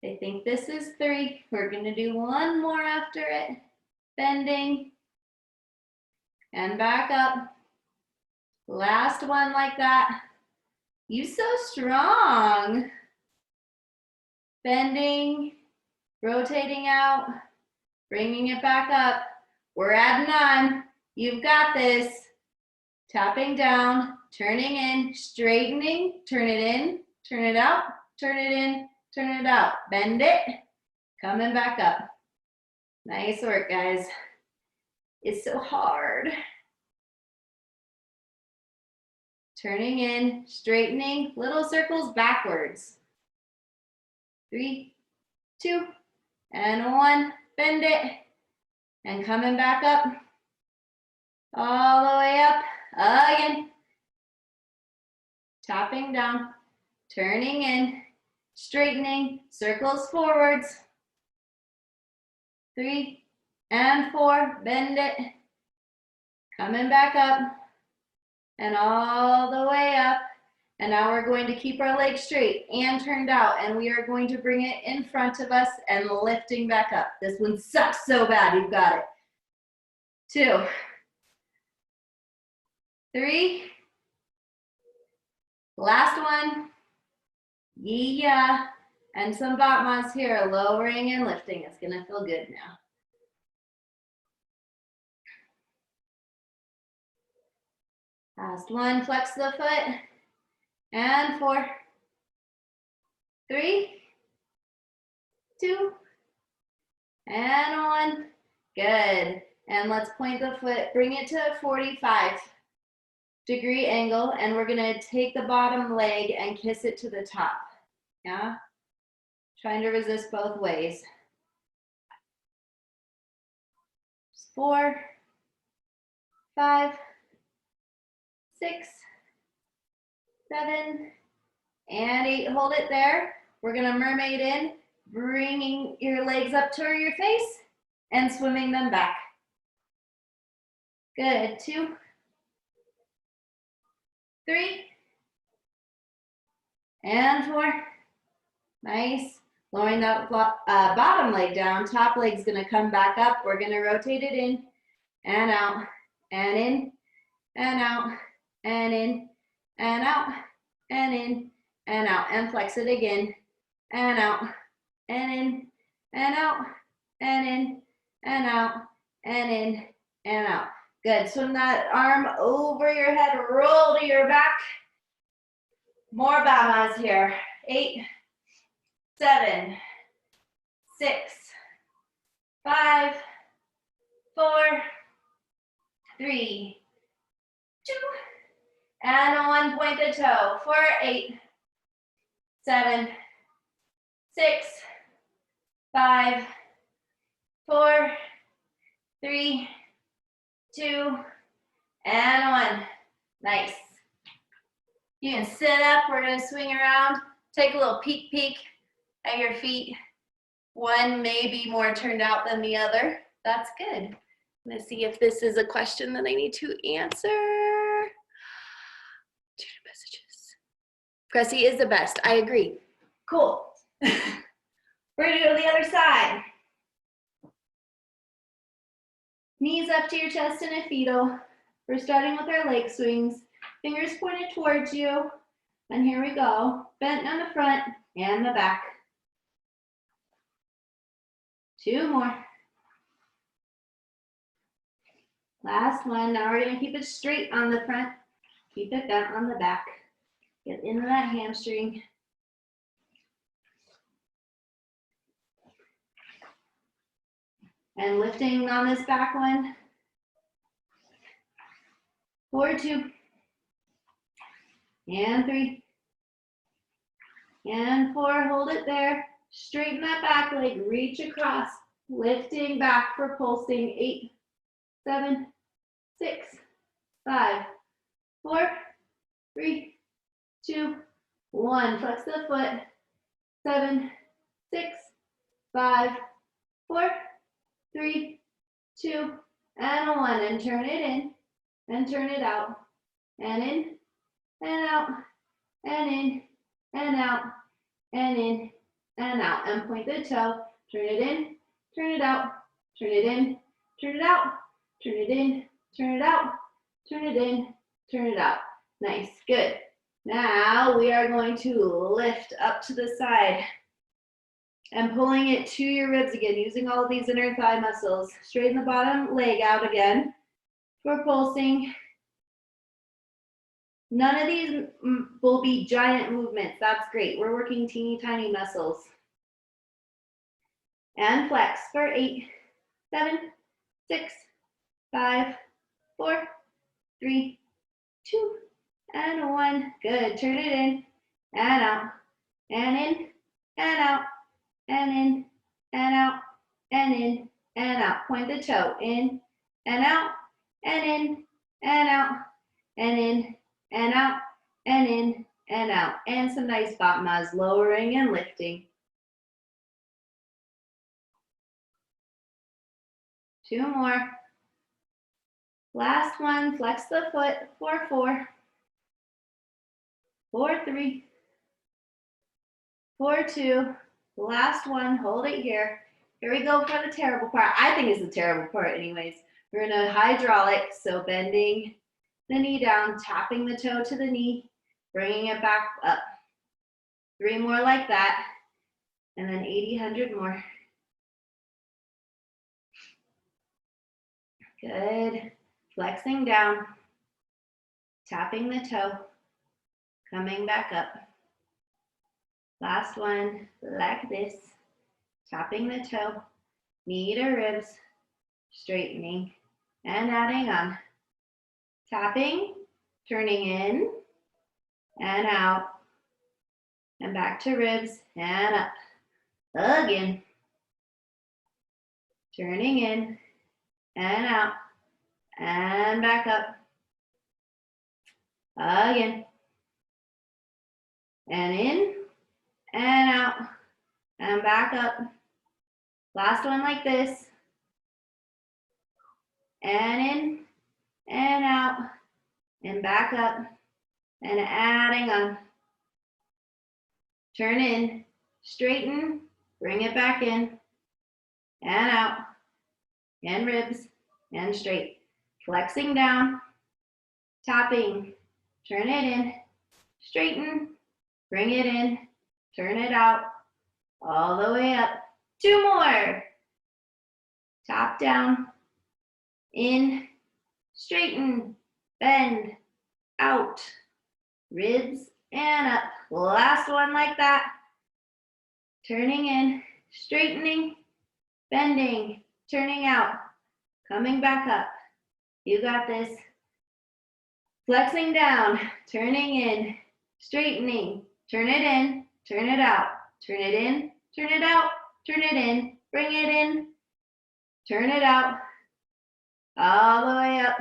I think this is 3. We're going to do one more after it. Bending. And back up. Last one like that. You so strong. Bending. Rotating out. Bringing it back up. We're adding on. You've got this. Tapping down. Turning in. Straightening. Turn it in. Turn it out. Turn it in. Turn it out. Bend it. Coming back up. Nice work, guys. It's so hard. Turning in, straightening, little circles backwards. 3, 2, and 1, bend it, and coming back up, all the way up, again, tapping down, turning in, straightening, circles forwards, 3 and 4, bend it, coming back up, and all the way up. And now we're going to keep our legs straight and turned out, and we are going to bring it in front of us and lifting back up. This one sucks so bad, you've got it. 2, 3, last one, yeah, and some Batmas here, lowering and lifting. It's gonna feel good now. Last one, flex the foot, and 4, 3, 2, and 1, good. And let's point the foot, bring it to a 45-degree angle, and we're gonna take the bottom leg and kiss it to the top, yeah? Trying to resist both ways. 4, 5, 6, 7, and 8, hold it there. We're gonna mermaid in, bringing your legs up toward your face and swimming them back. Good, 2, 3, and 4, nice. Lowering that bottom leg down, top leg's gonna come back up. We're gonna rotate it in and out, and in, and out, and in, and out, and in, and out, and flex it again, and out, and in, and out, and in, and out, and in, and out. Good, swim that arm over your head, roll to your back. More Bamas here. 8, 7, 6, 5, 4, 3, 2, and 1, point the toe for 8, 7, 6, 5, 4, 3, 2, and 1. Nice. You can sit up, we're gonna swing around, take a little peek at your feet. One may be more turned out than the other. That's good. I'm gonna see if this is a question that I need to answer. Messages. Cressie is the best, I agree. Cool. We're gonna go to the other side. Knees up to your chest in a fetal. We're starting with our leg swings. Fingers pointed towards you. And here we go. Bent on the front and the back. 2 more. Last one. Now we're going to keep it straight on the front. Keep it bent on the back. Get into that hamstring. And lifting on this back one. 4, 2. And 3. And 4, hold it there. Straighten that back leg, reach across, lifting back for pulsing. 8, 7, 6, 5, 4, 3, 2, 1. Flex the foot. 7, 6, 5, 4, 3, 2, and 1. And turn it in, and turn it out, and in, and out, and in, and out, and in, and out. And point the toe, turn it in, turn it out, turn it in, turn it out, turn it in, turn it out, turn it in, turn it out. Nice, good. Now we are going to lift up to the side and pulling it to your ribs again, using all of these inner thigh muscles. Straighten the bottom leg out again for pulsing. None of these will be giant movements. That's great. We're working teeny tiny muscles. And flex for 8, 7, 6, 5, 4, 3, 2, and 1. Good. Turn it in and out, and in, and out, and in, and out, and in and out. Point the toe, in and out, and in and out, and in and out, and in and out. And some nice batmas, lowering and lifting. 2 more. Last one, flex the foot, 4, 4, 4, 3, 4, 2. Last one, hold it here. Here we go for the terrible part. I think it's the terrible part anyways. We're gonna hydraulic, so bending the knee down, tapping the toe to the knee, bringing it back up. 3 more like that, and then 80, 100 more. Good. Flexing down, tapping the toe, coming back up. Last one, like this, tapping the toe, knee to ribs, straightening, and adding on. Tapping, turning in, and out, and back to ribs, and up. Again. Turning in, and out, and back up. Again. And in, and out, and back up. Last one like this. And in, and out, and back up, and adding on. Turn in, straighten, bring it back in, and out, and ribs, and straight. Flexing down, tapping, turn it in, straighten, bring it in, turn it out, all the way up. 2 more. Tap down, in, straighten, bend, out, ribs, and up. Last one like that. Turning in, straightening, bending, turning out, coming back up. You got this. Flexing down, turning in, straightening, turn it in, turn it out, turn it in, turn it out, turn it in, bring it in, turn it out, all the way up.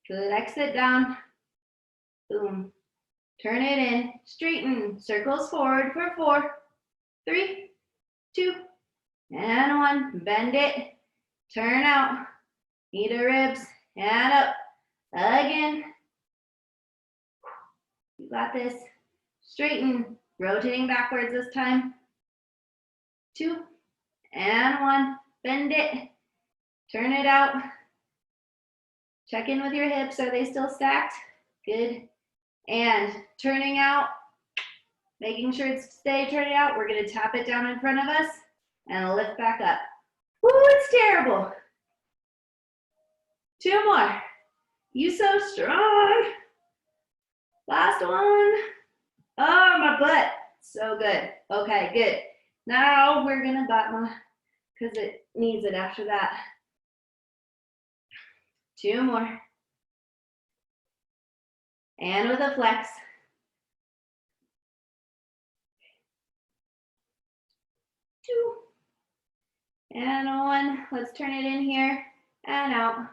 Flex it down, boom. Turn it in, straighten, circles forward for 4, 3, 2, and 1. Bend it, turn out, knee to ribs, and up. Again. You got this. Straighten, rotating backwards this time. 2, and 1. Bend it, turn it out. Check in with your hips. Are they still stacked? Good. And turning out, making sure it's stay turning out. We're going to tap it down in front of us and lift back up. Woo, it's terrible. 2 more. You so strong. Last one. Oh, my butt. So good. Okay, good. Now we're going to Batma because it needs it after that. 2 more. And with a flex. 2. And 1. Let's turn it in here and out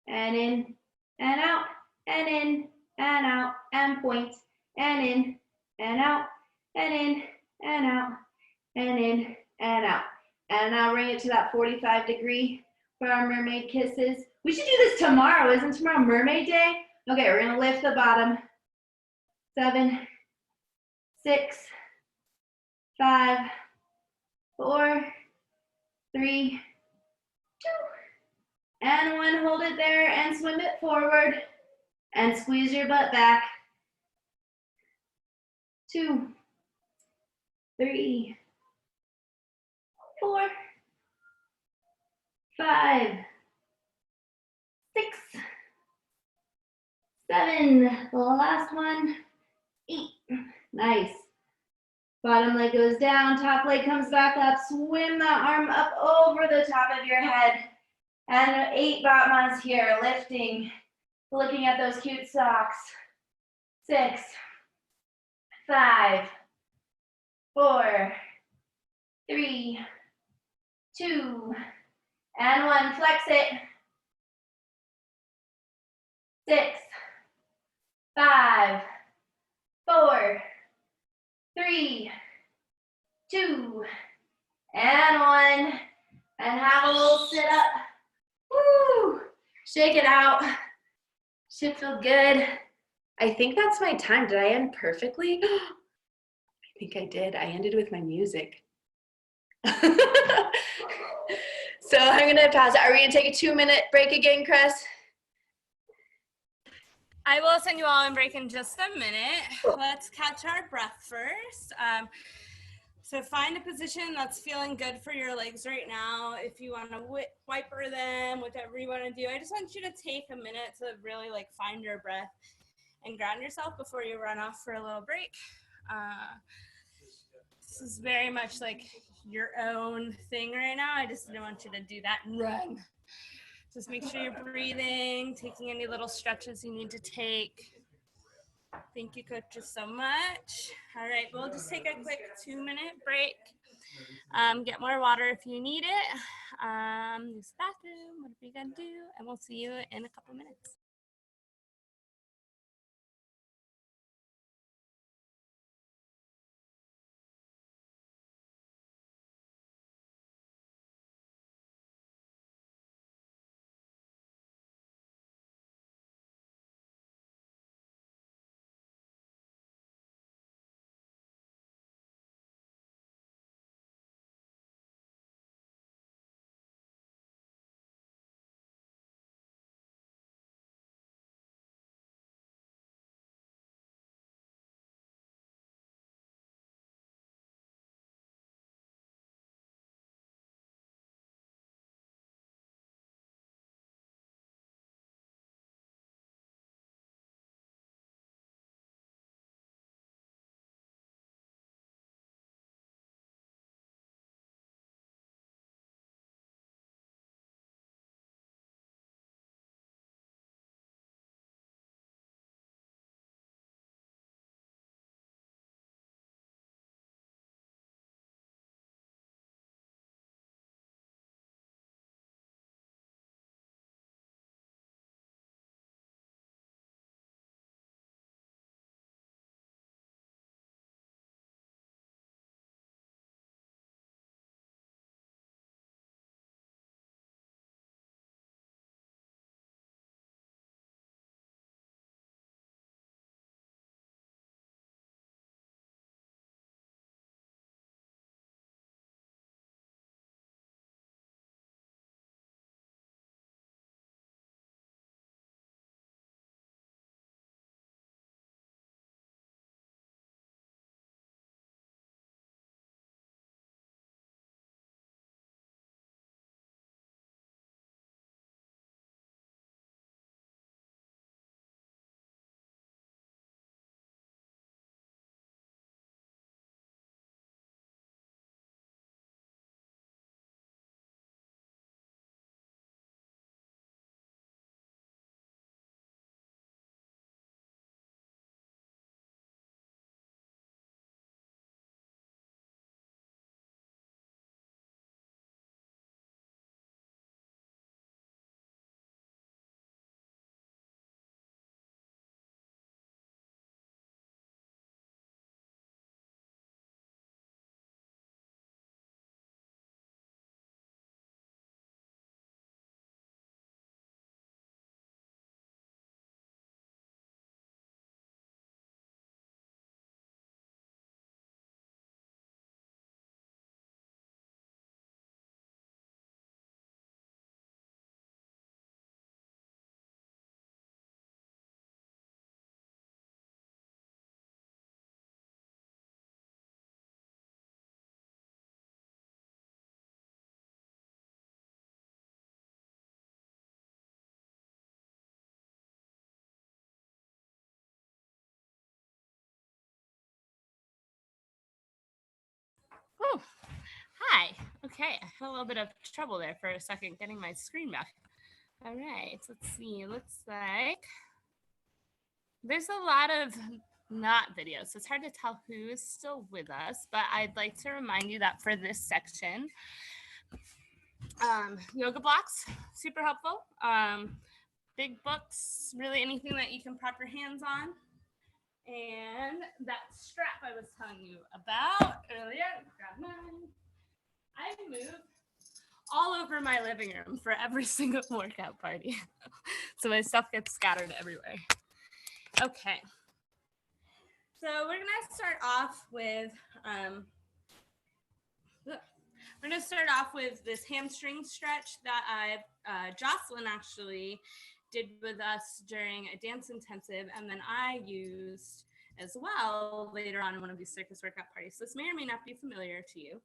and in and out and in and out and point and in and out and in and out and in and out. And now bring it to that 45-degree for our mermaid kisses. We should do this tomorrow. Isn't tomorrow mermaid day? Okay, we're gonna lift the bottom. 7, 6, 5, 4, 3, 2, and 1. Hold it there and swim it forward and squeeze your butt back. 2, 3, 4, 5, 6, 7. The last one. 8. Nice. Bottom leg goes down, top leg comes back up. Swim that arm up over the top of your head. And 8 Batmas here, lifting, looking at those cute socks. 6, 5, 4, 3, 2, and 1. Flex it. 6, 5, 4, 3, 2, and 1. And have a little sit up. Woo! Shake it out. Should feel good. I think that's my time. Did I end perfectly? I think I did. I ended with my music. So I'm gonna pause it. Are we gonna take a 2-minute break again, Chris? I will send you all in break in just a minute. Let's catch our breath first. So find a position that's feeling good for your legs right now. If you want to wiper them, whatever you want to do, I just want you to take a minute to really like find your breath and ground yourself before you run off for a little break. This is very much like your own thing right now. I just didn't want you to do that and run. Just make sure you're breathing, taking any little stretches you need to take. Thank you, coaches, so much. All right, we'll just take a quick 2-minute break. Get more water if you need it. Use the bathroom, whatever you gotta do, and we'll see you in a couple minutes. Oh, hi. Okay, I had a little bit of trouble there for a second getting my screen back. All right, let's see. Looks like there's a lot of not videos, so it's hard to tell who is still with us, but I'd like to remind you that for this section, Yoga blocks, super helpful. Big books, really anything that you can prop your hands on. And that strap I was telling you about earlier, grab mine. I move all over my living room for every single workout party. So my stuff gets scattered everywhere. Okay. So we're gonna start off with this hamstring stretch that Jocelyn actually did with us during a dance intensive, and then I used as well later on in one of these circus workout parties. So this may or may not be familiar to you.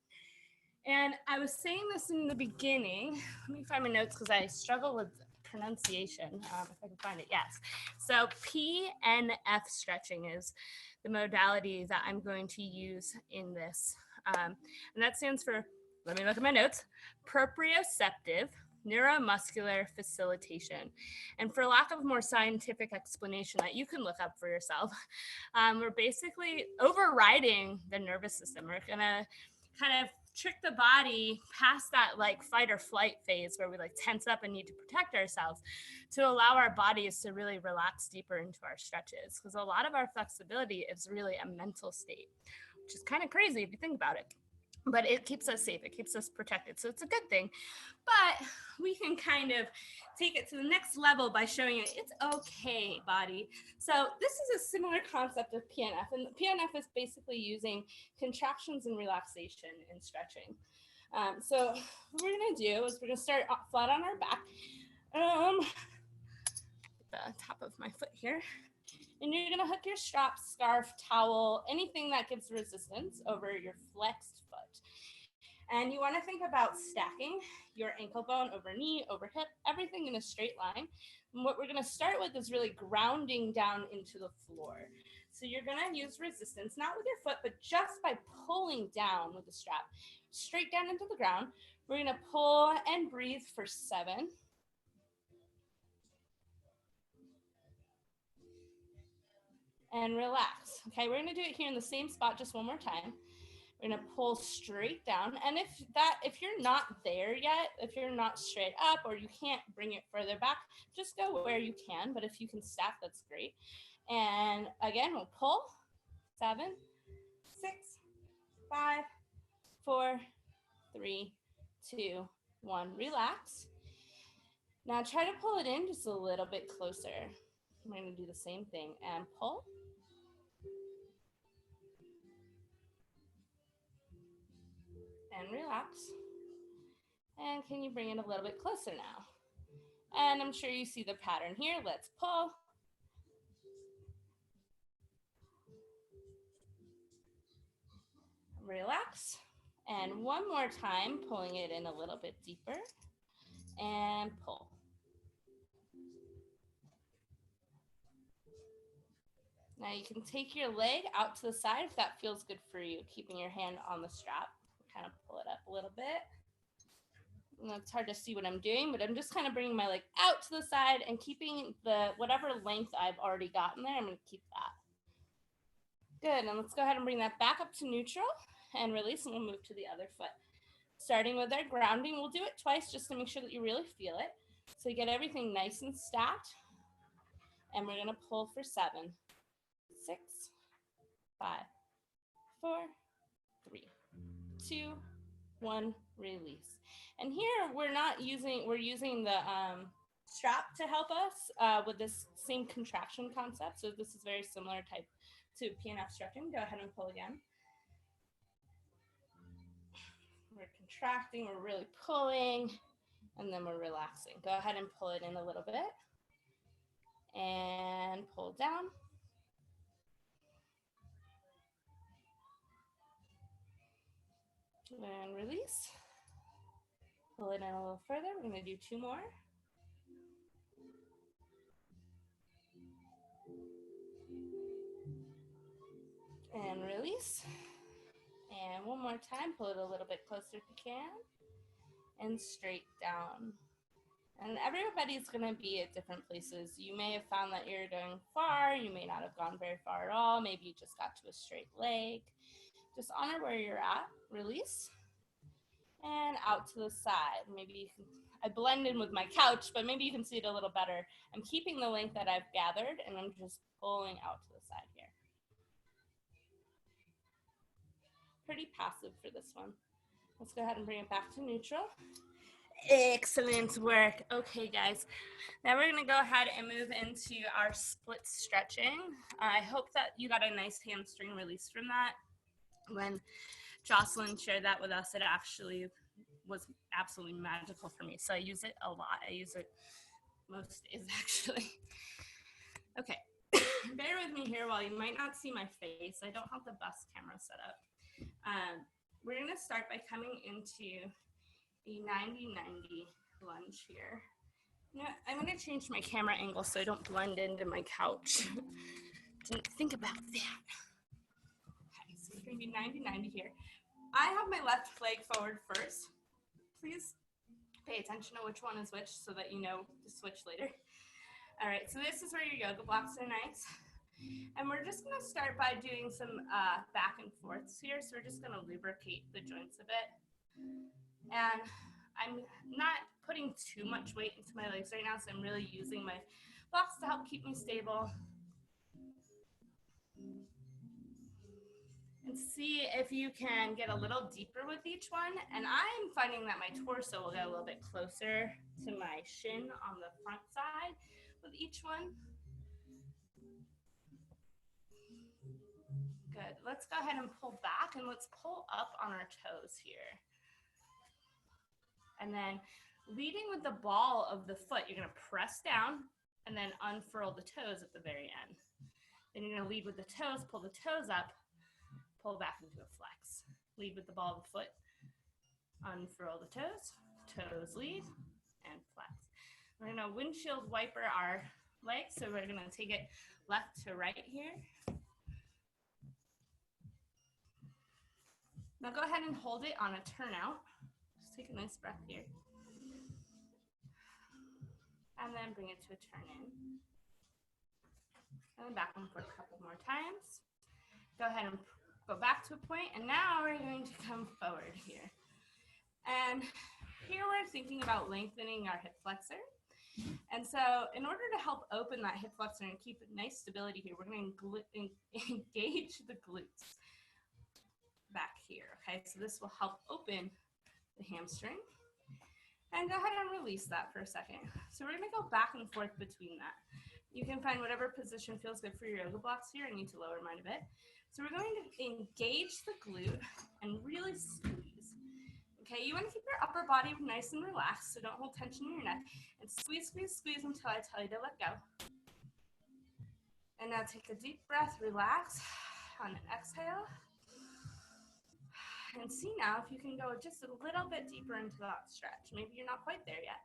And I was saying this in the beginning. Let me find my notes because I struggle with pronunciation. If I can find it, yes. So PNF stretching is the modality that I'm going to use in this. And that stands for, let me look at my notes, proprioceptive neuromuscular facilitation. And for lack of more scientific explanation that you can look up for yourself, we're basically overriding the nervous system. We're gonna kind of trick the body past that like fight or flight phase where we like tense up and need to protect ourselves to allow our bodies to really relax deeper into our stretches. Because a lot of our flexibility is really a mental state, which is kind of crazy if you think about it. But it keeps us safe, it keeps us protected. So it's a good thing. But we can kind of take it to the next level by showing it it's okay, body. So this is a similar concept of PNF. And PNF is basically using contractions and relaxation in stretching. So what we're gonna do is we're gonna start flat on our back. The top of my foot here. And you're gonna hook your strap, scarf, towel, anything that gives resistance over your flexed foot. And you wanna think about stacking your ankle bone over knee, over hip, everything in a straight line. And what we're gonna start with is really grounding down into the floor. So you're gonna use resistance, not with your foot, but just by pulling down with the strap, straight down into the ground. We're gonna pull and breathe for 7. And relax. Okay, we're gonna do it here in the same spot just one more time. We're gonna pull straight down. And if you're not there yet, if you're not straight up or you can't bring it further back, just go where you can. But if you can stack, that's great. And again, we'll pull 7, 6, 5, 4, 3, 2, 1. Relax. Now try to pull it in just a little bit closer. We're gonna do the same thing and pull. And relax. And can you bring it a little bit closer now? And I'm sure you see the pattern here. Let's pull. Relax. And one more time, pulling it in a little bit deeper. And pull. Now you can take your leg out to the side if that feels good for you, keeping your hand on the strap. Kind of pull it up a little bit. And it's hard to see what I'm doing, but I'm just kind of bringing my leg out to the side and keeping the whatever length I've already gotten there. I'm going to keep that. Good. And let's go ahead and bring that back up to neutral and release, and we'll move to the other foot. Starting with our grounding, we'll do it twice just to make sure that you really feel it. So you get everything nice and stacked. And we're going to pull for 7, 6, 5, 4, 3, 2, 1, release. And here we're using the strap to help us with this same contraction concept. So this is very similar type to PNF stretching. Go ahead and pull again. We're contracting, we're really pulling, and then we're relaxing. Go ahead and pull it in a little bit. And pull down. And release. Pull it in a little further. We're going to do 2 more. And release. And one more time. Pull it a little bit closer if you can. And straight down. And everybody's going to be at different places. You may have found that you're going far. You may not have gone very far at all. Maybe you just got to a straight leg. Just honor where you're at. Release. And out to the side. Maybe you can, I blend in with my couch, but maybe you can see it a little better. I'm keeping the length that I've gathered, and I'm just pulling out to the side here. Pretty passive for this one. Let's go ahead and bring it back to neutral. Excellent work. Okay, guys. Now we're gonna go ahead and move into our split stretching. I hope that you got a nice hamstring release from that. When Jocelyn shared that with us, it actually was absolutely magical for me. So I use it a lot. I use it most days, actually. Okay, bear with me here while you might not see my face. I don't have the best camera set up. We're gonna start by coming into a 90-90 lunge here. You know, I'm gonna change my camera angle so I don't blend into my couch. Didn't think about that. Okay, so we're gonna be 90-90 here. I have my left leg forward first. Please pay attention to which one is which so that you know to switch later. All right, so this is where your yoga blocks are nice. And we're just gonna start by doing some back and forths here. So we're just gonna lubricate the joints a bit. And I'm not putting too much weight into my legs right now, so I'm really using my blocks to help keep me stable. And see if you can get a little deeper with each one. And I'm finding that my torso will get a little bit closer to my shin on the front side with each one. Good. Let's go ahead and pull back and let's pull up on our toes here. And then leading with the ball of the foot, you're gonna press down and then unfurl the toes at the very end. Then you're gonna lead with the toes, pull the toes up, pull back into a flex. Lead with the ball of the foot, unfurl the toes, toes lead, and flex. We're gonna windshield wiper our legs, so we're gonna take it left to right here. Now go ahead and hold it on a turnout. Just take a nice breath here. And then bring it to a turn in. And then back and forth a couple more times. Go ahead and go back to a point, and now we're going to come forward here. And here we're thinking about lengthening our hip flexor. And so in order to help open that hip flexor and keep nice stability here, we're going to engage the glutes back here, okay? So this will help open the hamstring. And go ahead and release that for a second. So we're gonna go back and forth between that. You can find whatever position feels good for your yoga blocks here. I need to lower mine a bit. So we're going to engage the glute and really squeeze. Okay, you wanna keep your upper body nice and relaxed, so don't hold tension in your neck. And squeeze, squeeze, squeeze until I tell you to let go. And now take a deep breath, relax on an exhale. And see now if you can go just a little bit deeper into that stretch. Maybe you're not quite there yet,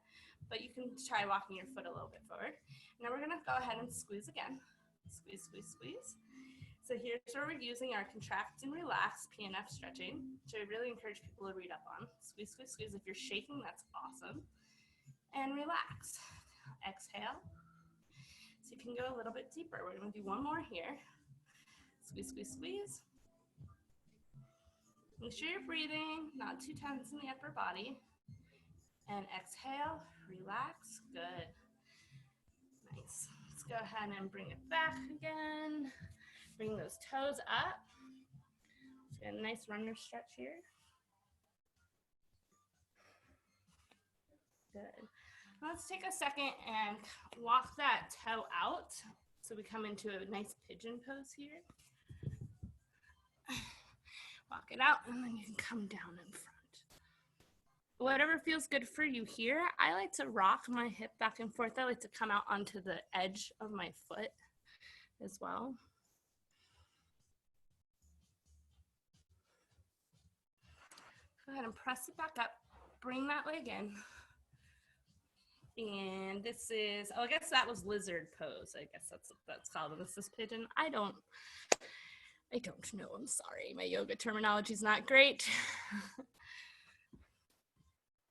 but you can try walking your foot a little bit forward. Now we're gonna go ahead and squeeze again. Squeeze, squeeze, squeeze. So here's where we're using our contract and relax PNF stretching, which I really encourage people to read up on. Squeeze, squeeze, squeeze. If you're shaking, that's awesome. And relax. Exhale. So you can go a little bit deeper. We're gonna do one more here. Squeeze, squeeze, squeeze. Make sure you're breathing, not too tense in the upper body. And exhale, relax, good. Nice. Let's go ahead and bring it back again. Bring those toes up. Let's get a nice runner stretch here. Good. Let's take a second and walk that toe out. So we come into a nice pigeon pose here. Walk it out, and then you can come down in front. Whatever feels good for you here. I like to rock my hip back and forth. I like to come out onto the edge of my foot as well. Go ahead and press it back up. Bring that leg in. And this is, oh, I guess that was lizard pose. I guess that's what that's called. And this is pigeon. I don't know. I'm sorry. My yoga terminology is not great.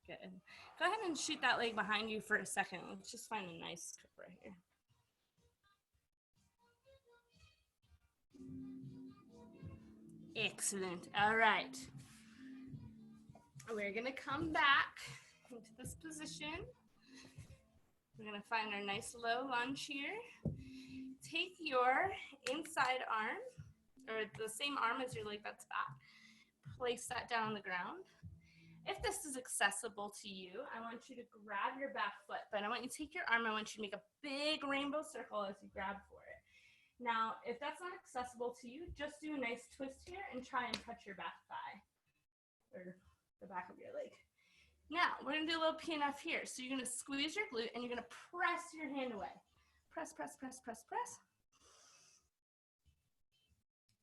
Good. Go ahead and shoot that leg behind you for a second. Let's just find a nice grip right here. Excellent. All right. We're gonna come back into this position. We're gonna find our nice low lunge here. Take your inside arm, or the same arm as your leg that's back. Place that down on the ground. If this is accessible to you, I want you to grab your back foot, but I want you to take your arm, I want you to make a big rainbow circle as you grab for it. Now, if that's not accessible to you, just do a nice twist here and try and touch your back thigh, or the back of your leg. Now, we're gonna do a little PNF here. So you're gonna squeeze your glute and you're gonna press your hand away. Press, press, press, press, press.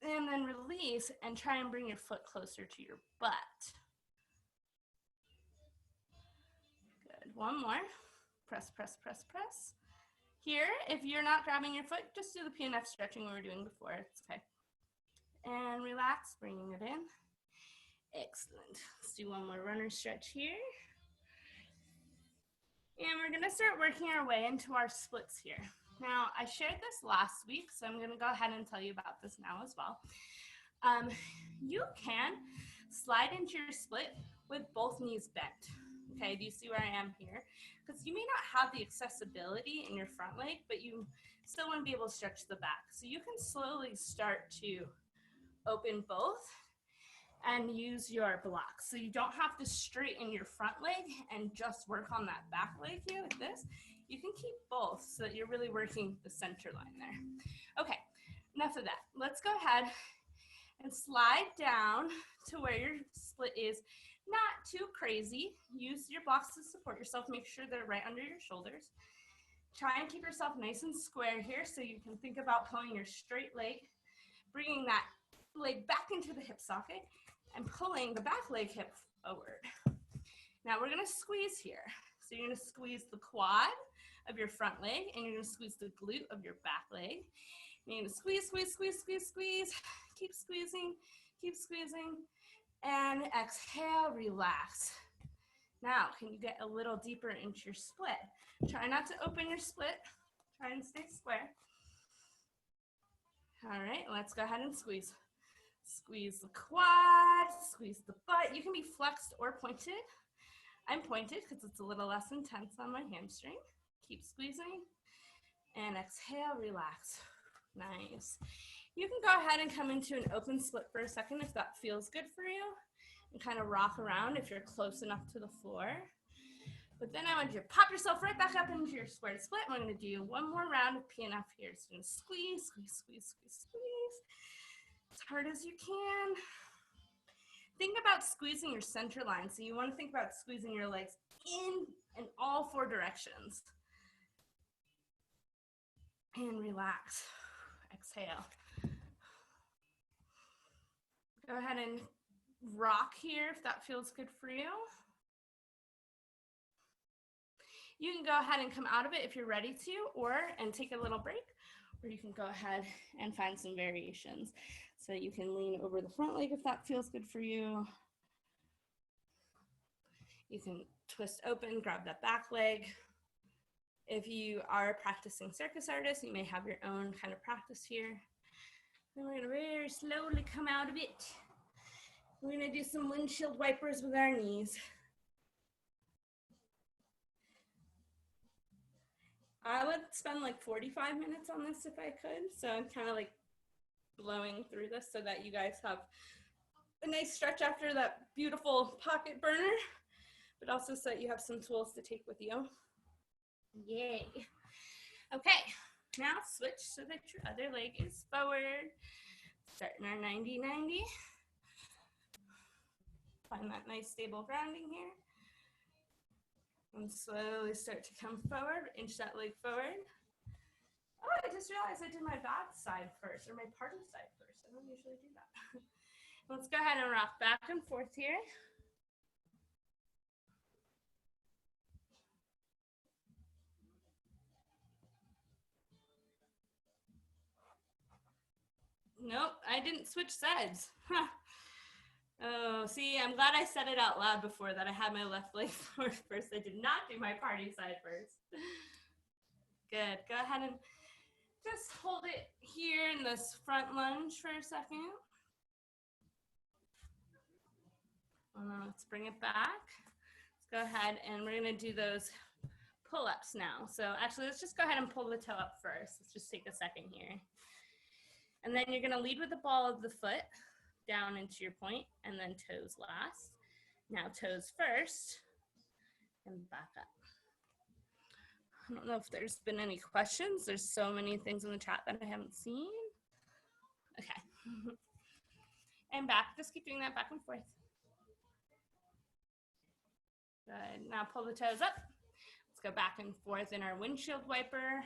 And then release and try and bring your foot closer to your butt. Good, one more. Press, press, press, press. Here, if you're not grabbing your foot, just do the PNF stretching we were doing before, it's okay. And relax, bringing it in. Excellent. Let's do one more runner stretch here. And we're gonna start working our way into our splits here. Now, I shared this last week, so I'm gonna go ahead and tell you about this now as well. You can slide into your split with both knees bent. Okay, do you see where I am here? Because you may not have the accessibility in your front leg, but you still want to be able to stretch the back. So you can slowly start to open both and use your blocks. So you don't have to straighten your front leg and just work on that back leg here like this. You can keep both so that you're really working the center line there. Okay, enough of that. Let's go ahead and slide down to where your split is. Not too crazy. Use your blocks to support yourself. Make sure they're right under your shoulders. Try and keep yourself nice and square here so you can think about pulling your straight leg, bringing that leg back into the hip socket, and pulling the back leg hip forward. Now we're gonna squeeze here. So you're gonna squeeze the quad of your front leg, and you're gonna squeeze the glute of your back leg. And you're gonna squeeze, squeeze, squeeze, squeeze, squeeze. Keep squeezing, and exhale, relax. Now, can you get a little deeper into your split? Try not to open your split. Try and stay square. All right, let's go ahead and squeeze. Squeeze the quad, squeeze the butt. You can be flexed or pointed. I'm pointed because it's a little less intense on my hamstring. Keep squeezing and exhale, relax. Nice. You can go ahead and come into an open split for a second if that feels good for you, and kind of rock around if you're close enough to the floor. But then I want you to pop yourself right back up into your squared split. And we're going to do one more round of PNF here. So you're going to squeeze, squeeze, squeeze, squeeze, squeeze as hard as you can. Think about squeezing your center line. So you want to think about squeezing your legs in all four directions. And relax. Exhale. Go ahead and rock here if that feels good for you. You can go ahead and come out of it if you're ready to, and take a little break, or you can go ahead and find some variations. So you can lean over the front leg if that feels good for you. You can twist open, grab that back leg. If you are a practicing circus artist, you may have your own kind of practice here. Then we're gonna very slowly come out of it. We're gonna do some windshield wipers with our knees. I would spend like 45 minutes on this if I could. So I'm kind of like blowing through this so that you guys have a nice stretch after that beautiful pocket burner, but also so that you have some tools to take with you. Yay. Okay, now switch so that your other leg is forward. Starting our 90-90. Find that nice stable grounding here. And slowly start to come forward, inch that leg forward. Oh, I just realized I did my bad side first, or my party side first. I don't usually do that. Let's go ahead and rock back and forth here. Nope, I didn't switch sides. Huh. Oh, see, I'm glad I said it out loud before that I had my left leg forward first. I did not do my party side first. Good, go ahead and just hold it here in this front lunge for a second. Let's bring it back. Let's go ahead and we're gonna do those pull-ups now. So actually, let's just go ahead and pull the toe up first. Let's just take a second here. And then you're gonna lead with the ball of the foot down into your point, and then toes last. Now toes first, and back up. I don't know if there's been any questions. There's so many things in the chat that I haven't seen. Okay. And back, just keep doing that back and forth. Good, now pull the toes up. Let's go back and forth in our windshield wiper.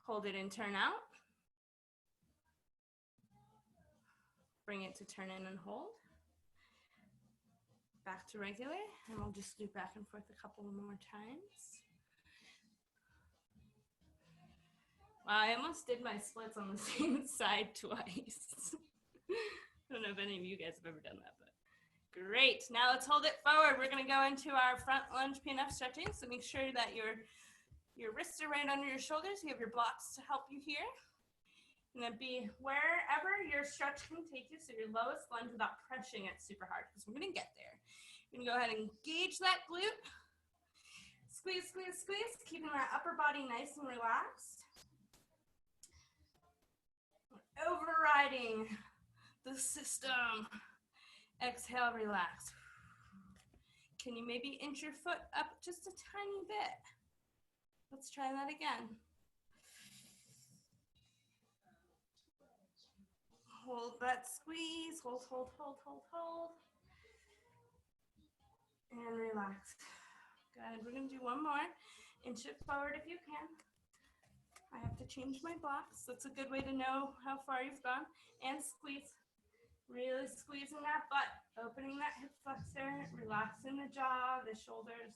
Hold it and turn out. Bring it to turn in and hold. Back to regular, and we'll just do back and forth a couple more times. Wow, I almost did my splits on the same side twice. I don't know if any of you guys have ever done that, but great. Now let's hold it forward. We're gonna go into our front lunge PNF stretching, so make sure that your wrists are right under your shoulders. You have your blocks to help you here. And then be wherever your stretch can take you, so your lowest lunge without pressing it super hard, because we're gonna get there. You're gonna go ahead and engage that glute. Squeeze, squeeze, squeeze, keeping our upper body nice and relaxed. Overriding the system. Exhale, relax. Can you maybe inch your foot up just a tiny bit? Let's try that again. Hold that squeeze, hold, hold, hold, hold, hold. And relax. Good, we're gonna do one more. Inch it forward if you can. I have to change my blocks. That's a good way to know how far you've gone. And squeeze, really squeezing that butt, opening that hip flexor, relaxing the jaw, the shoulders,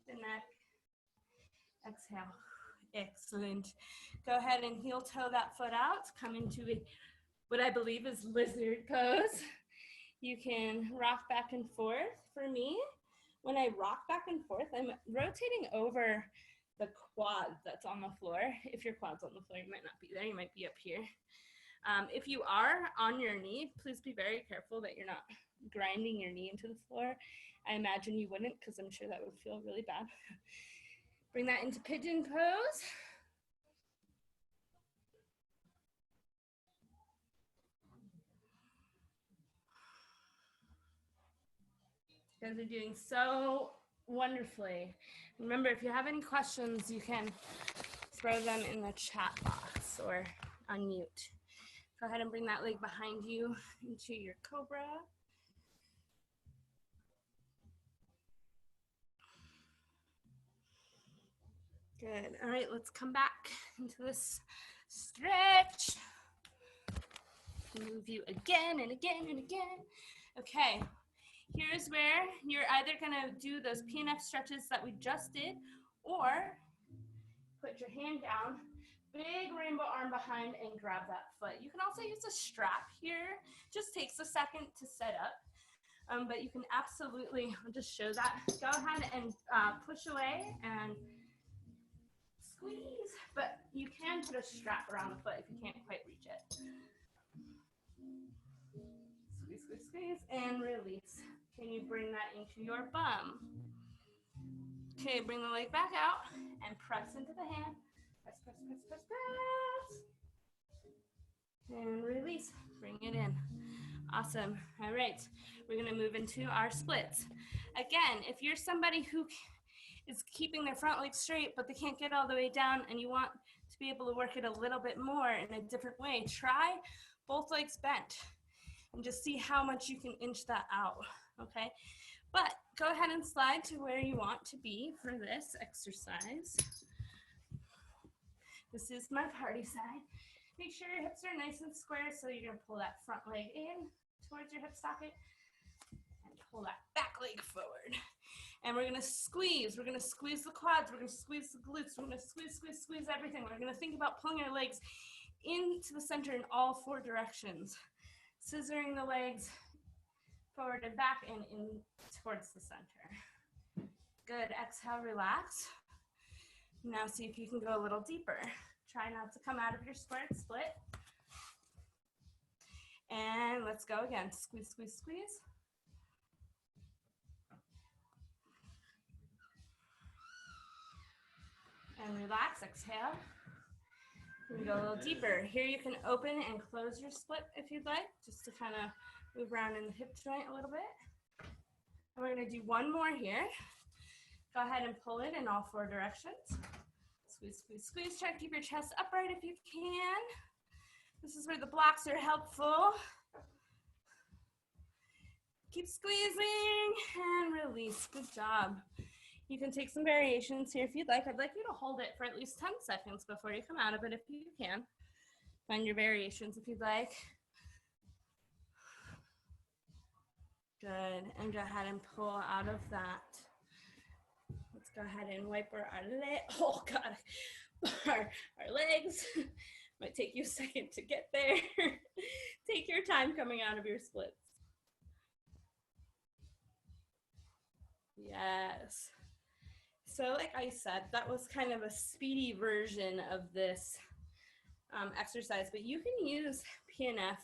the neck. Exhale, excellent. Go ahead and heel toe that foot out, come into what I believe is lizard pose. You can rock back and forth. For me, when I rock back and forth, I'm rotating over the quad that's on the floor. If your quad's on the floor, you might not be there, you might be up here. If you are on your knee, please be very careful that you're not grinding your knee into the floor. I imagine you wouldn't, because I'm sure that would feel really bad. Bring that into pigeon pose. You guys are doing so wonderfully. Remember, if you have any questions, you can throw them in the chat box or unmute. Go ahead and bring that leg behind you into your cobra. Good. All right, let's come back into this stretch. Move you again and again and again. Okay. Here's where you're either gonna do those PNF stretches that we just did, or put your hand down, big rainbow arm behind, and grab that foot. You can also use a strap here. Just takes a second to set up, but you can absolutely, I'll just show that. Go ahead and push away and squeeze, but you can put a strap around the foot if you can't quite reach it. Squeeze, squeeze, squeeze, and release. Can you bring that into your bum? Okay, bring the leg back out and press into the hand. Press, press, press, press, press. And release, bring it in. Awesome, all right. We're gonna move into our splits. Again, if you're somebody who is keeping their front leg straight, but they can't get all the way down and you want to be able to work it a little bit more in a different way, try both legs bent and just see how much you can inch that out, okay? But go ahead and slide to where you want to be for this exercise. This is my party side. Make sure your hips are nice and square, so you're gonna pull that front leg in towards your hip socket and pull that back leg forward. And we're gonna squeeze the quads, we're gonna squeeze the glutes, we're gonna squeeze, squeeze, squeeze everything. We're gonna think about pulling our legs into the center in all four directions. Scissoring the legs forward and back and in towards the center. Good, exhale, relax. Now see if you can go a little deeper. Try not to come out of your squared split. And let's go again. Squeeze, squeeze, squeeze. And relax, exhale. We go a little deeper. Here you can open and close your split if you'd like, just to kind of move around in the hip joint a little bit. And we're gonna do one more here. Go ahead and pull it in all 4 directions. Squeeze, squeeze, squeeze. Try to keep your chest upright if you can. This is where the blocks are helpful. Keep squeezing and release. Good job. You can take some variations here if you'd like. I'd like you to hold it for at least 10 seconds before you come out of it if you can. Find your variations if you'd like. Good. And go ahead and pull out of that. Let's go ahead and wipe our legs. Oh, God. Our legs. Might take you a second to get there. Take your time coming out of your splits. Yes. So like I said, that was kind of a speedy version of this exercise, but you can use PNF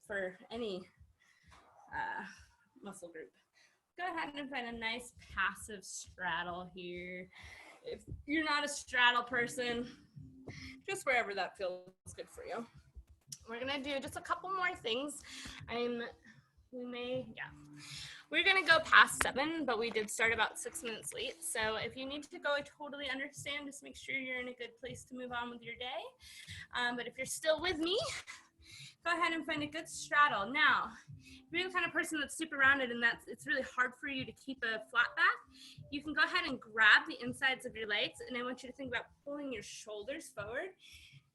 for any muscle group. Go ahead and find a nice passive straddle here. If you're not a straddle person, just wherever that feels good for you. We're gonna do just a couple more things. We're gonna go past 7, but we did start about 6 minutes late. So if you need to go, I totally understand. Just make sure you're in a good place to move on with your day. But if you're still with me, go ahead and find a good straddle. Now, if you're the kind of person that's super rounded and it's really hard for you to keep a flat back, you can go ahead and grab the insides of your legs, and I want you to think about pulling your shoulders forward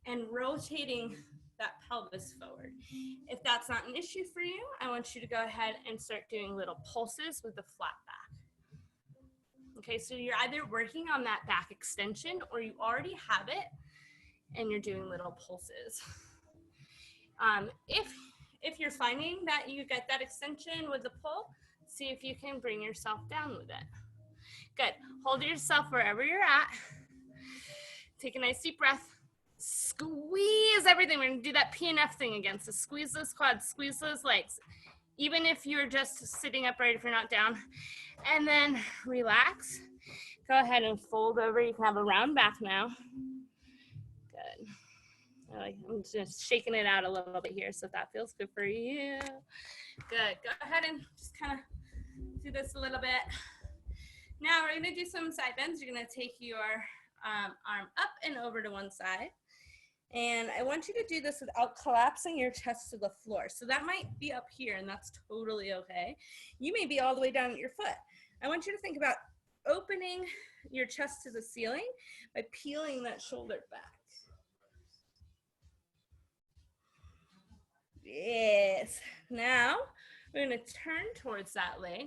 and rotating that pelvis forward. If that's not an issue for you, I want you to go ahead and start doing little pulses with the flat back. Okay, so you're either working on that back extension or you already have it and you're doing little pulses. If you're finding that you get that extension with the pull, see if you can bring yourself down with it. Good. Hold yourself wherever you're at. Take a nice deep breath. Squeeze everything. We're going to do that PNF thing again. So squeeze those quads, squeeze those legs. Even if you're just sitting upright, if you're not down. And then relax. Go ahead and fold over. You can have a round back now. Good. I'm just shaking it out a little bit here, so if that feels good for you. Good. Go ahead and just kind of do this a little bit. Now we're going to do some side bends. You're going to take your arm up and over to one side. And I want you to do this without collapsing your chest to the floor. So that might be up here, and that's totally okay. You may be all the way down at your foot. I want you to think about opening your chest to the ceiling by peeling that shoulder back. Yes. Now we're going to turn towards that leg.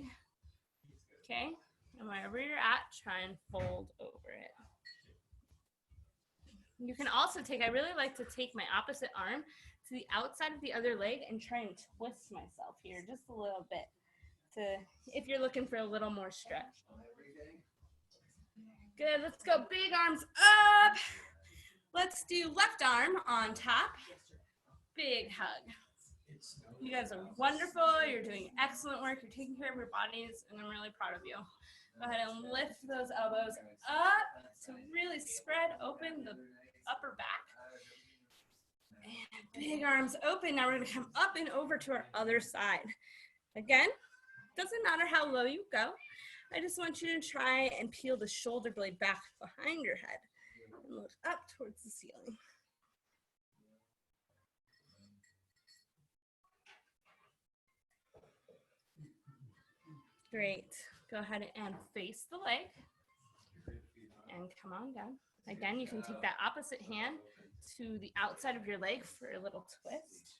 Okay. And wherever you're at, try and fold over it. You can also take, I really like to take my opposite arm to the outside of the other leg and try and twist myself here just a little bit if you're looking for a little more stretch. Good, let's go big arms up. Let's do left arm on top. Big hug. You guys are wonderful. You're doing excellent work. You're taking care of your bodies, and I'm really proud of you. Go ahead and lift those elbows up to really spread open the upper back. And big arms open. Now we're going to come up and over to our other side. Again, doesn't matter how low you go. I just want you to try and peel the shoulder blade back behind your head and look up towards the ceiling. Great. Go ahead and face the leg and come on down. Again, you can take that opposite hand to the outside of your leg for a little twist.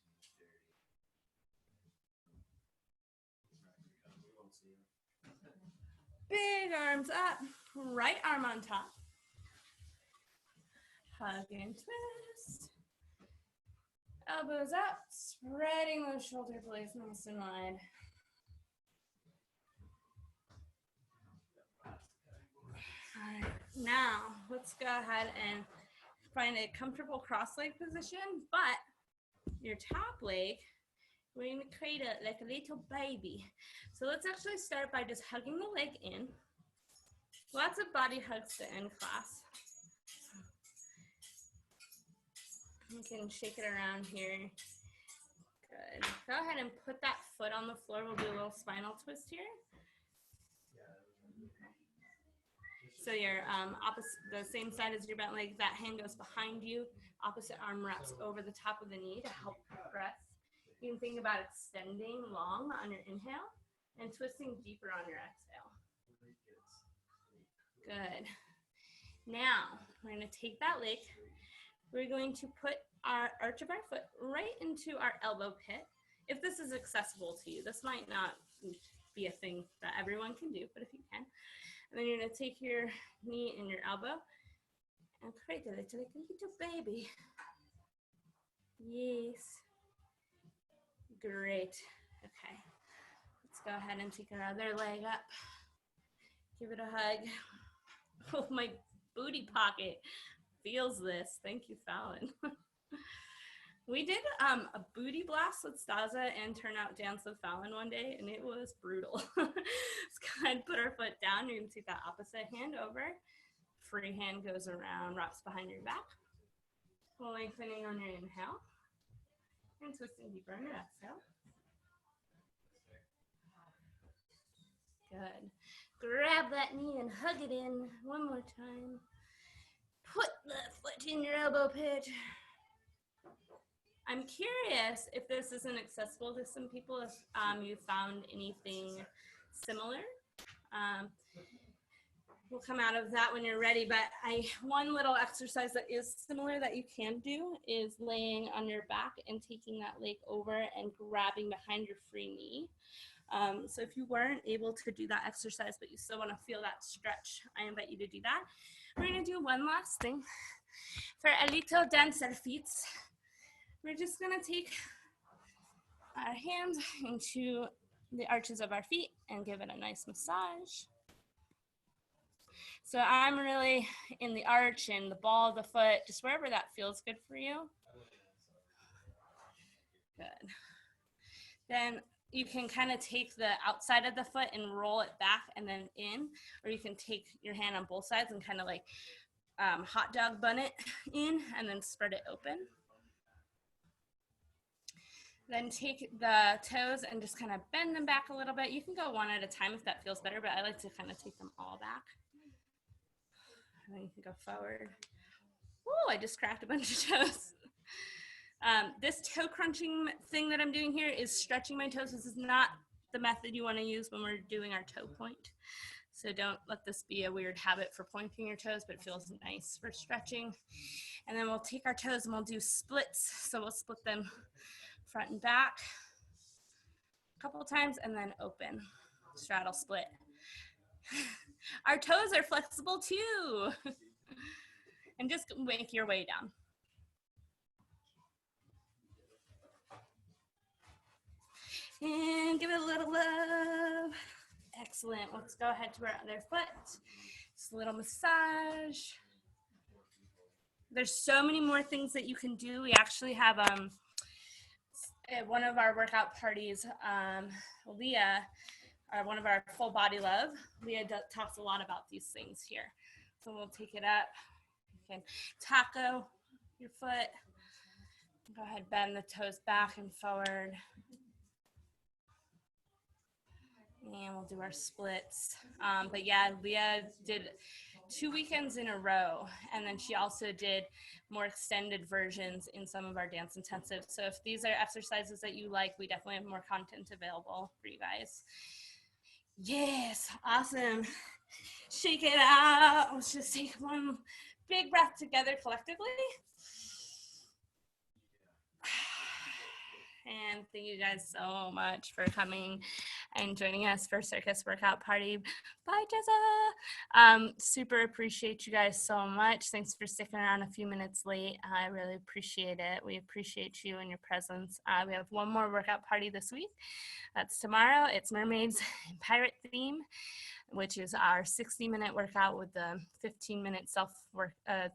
Big arms up, right arm on top. Hug and twist. Elbows up, spreading those shoulder blades nice and wide. All right, now let's go ahead and find a comfortable cross leg position, but your top leg, we're going to create it like a little baby. So let's actually start by just hugging the leg in. Lots of body hugs to end class. You can shake it around here. Good. Go ahead and put that foot on the floor. We'll do a little spinal twist here. So your opposite, the same side as your bent leg, that hand goes behind you. Opposite arm wraps over the top of the knee to help press. You can think about extending long on your inhale and twisting deeper on your exhale. Good. Now, we're going to take that leg. We're going to put our arch of our foot right into our elbow pit. If this is accessible to you, this might not be a thing that everyone can do, but if you can. And then you're going to take your knee and your elbow and create it like a little baby. Yes. Great. Okay. Let's go ahead and take our other leg up. Give it a hug. Oh, my booty pocket feels this. Thank you, Fallon. We did a booty blast with Staza and turnout dance with Fallon one day, and it was brutal. Let's go ahead and put our foot down. You're going to take that opposite hand over. Free hand goes around, wraps behind your back. Lengthening on your inhale. And twisting deeper on your exhale. Good. Grab that knee and hug it in one more time. Put the foot in your elbow pit. I'm curious if this isn't accessible to some people, if you found anything similar. We'll come out of that when you're ready, but one little exercise that is similar that you can do is laying on your back and taking that leg over and grabbing behind your free knee. So if you weren't able to do that exercise, but you still want to feel that stretch, I invite you to do that. We're going to do one last thing. For a little dancer feet, we're just going to take our hands into the arches of our feet and give it a nice massage. So I'm really in the arch and the ball of the foot, just wherever that feels good for you. Good. Then you can kind of take the outside of the foot and roll it back and then in, or you can take your hand on both sides and kind of like hot dog bun it in and then spread it open. Then take the toes and just kind of bend them back a little bit. You can go one at a time if that feels better, but I like to kind of take them all back. And then you can go forward. Ooh, I just cracked a bunch of toes. This toe crunching thing that I'm doing here is stretching my toes. This is not the method you want to use when we're doing our toe point. So don't let this be a weird habit for pointing your toes, but it feels nice for stretching. And then we'll take our toes and we'll do splits. So we'll split them front and back a couple of times and then open, straddle split. Our toes are flexible too. And just make your way down. And give it a little love. Excellent. Let's go ahead to our other foot. Just a little massage. There's so many more things that you can do. We actually have at one of our workout parties, Leah, one of our full body love, Leah talks a lot about these things here. So we'll take it up. You can taco your foot. Go ahead, bend the toes back and forward. And we'll do our splits. But yeah, Leah did 2 weekends in a row. And then she also did more extended versions in some of our dance intensives. So if these are exercises that you like, we definitely have more content available for you guys. Yes, awesome. Shake it out. Let's just take one big breath together collectively. And thank you guys so much for coming and joining us for Circus Workout Party. Bye, Jessa. Super appreciate you guys so much. Thanks for sticking around a few minutes late. I really appreciate it. We appreciate you and your presence. We have one more workout party this week. That's tomorrow. It's Mermaids and Pirate theme. which is our 60-minute workout with the 15-minute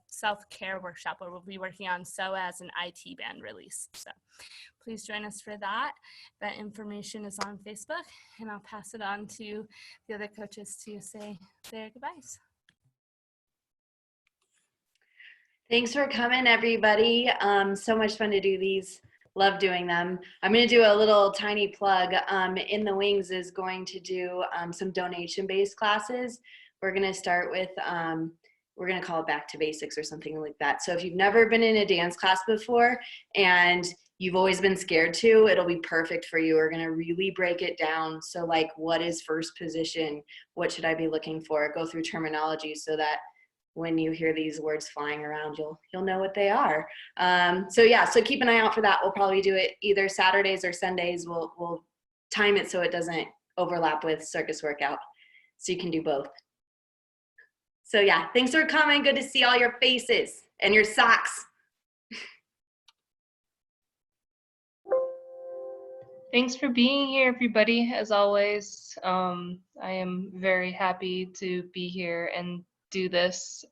self-care workshop where we'll be working on psoas and IT band release. So please join us for that. That information is on Facebook, and I'll pass it on to the other coaches to say their goodbyes. Thanks for coming, everybody. So much fun to do these. Love doing them. I'm going to do a little tiny plug. In the Wings is going to do some donation-based classes. We're going to start with, we're going to call it Back to Basics or something like that. So if you've never been in a dance class before and you've always been scared to, it'll be perfect for you. We're going to really break it down. So like, what is first position? What should I be looking for? Go through terminology so that when you hear these words flying around, you'll know what they are. So yeah, so keep an eye out for that. We'll probably do it either Saturdays or Sundays. We'll time it so it doesn't overlap with circus workout, so you can do both. So yeah, thanks for coming. Good to see all your faces and your socks. Thanks for being here, everybody. As always, I am very happy to be here and do this.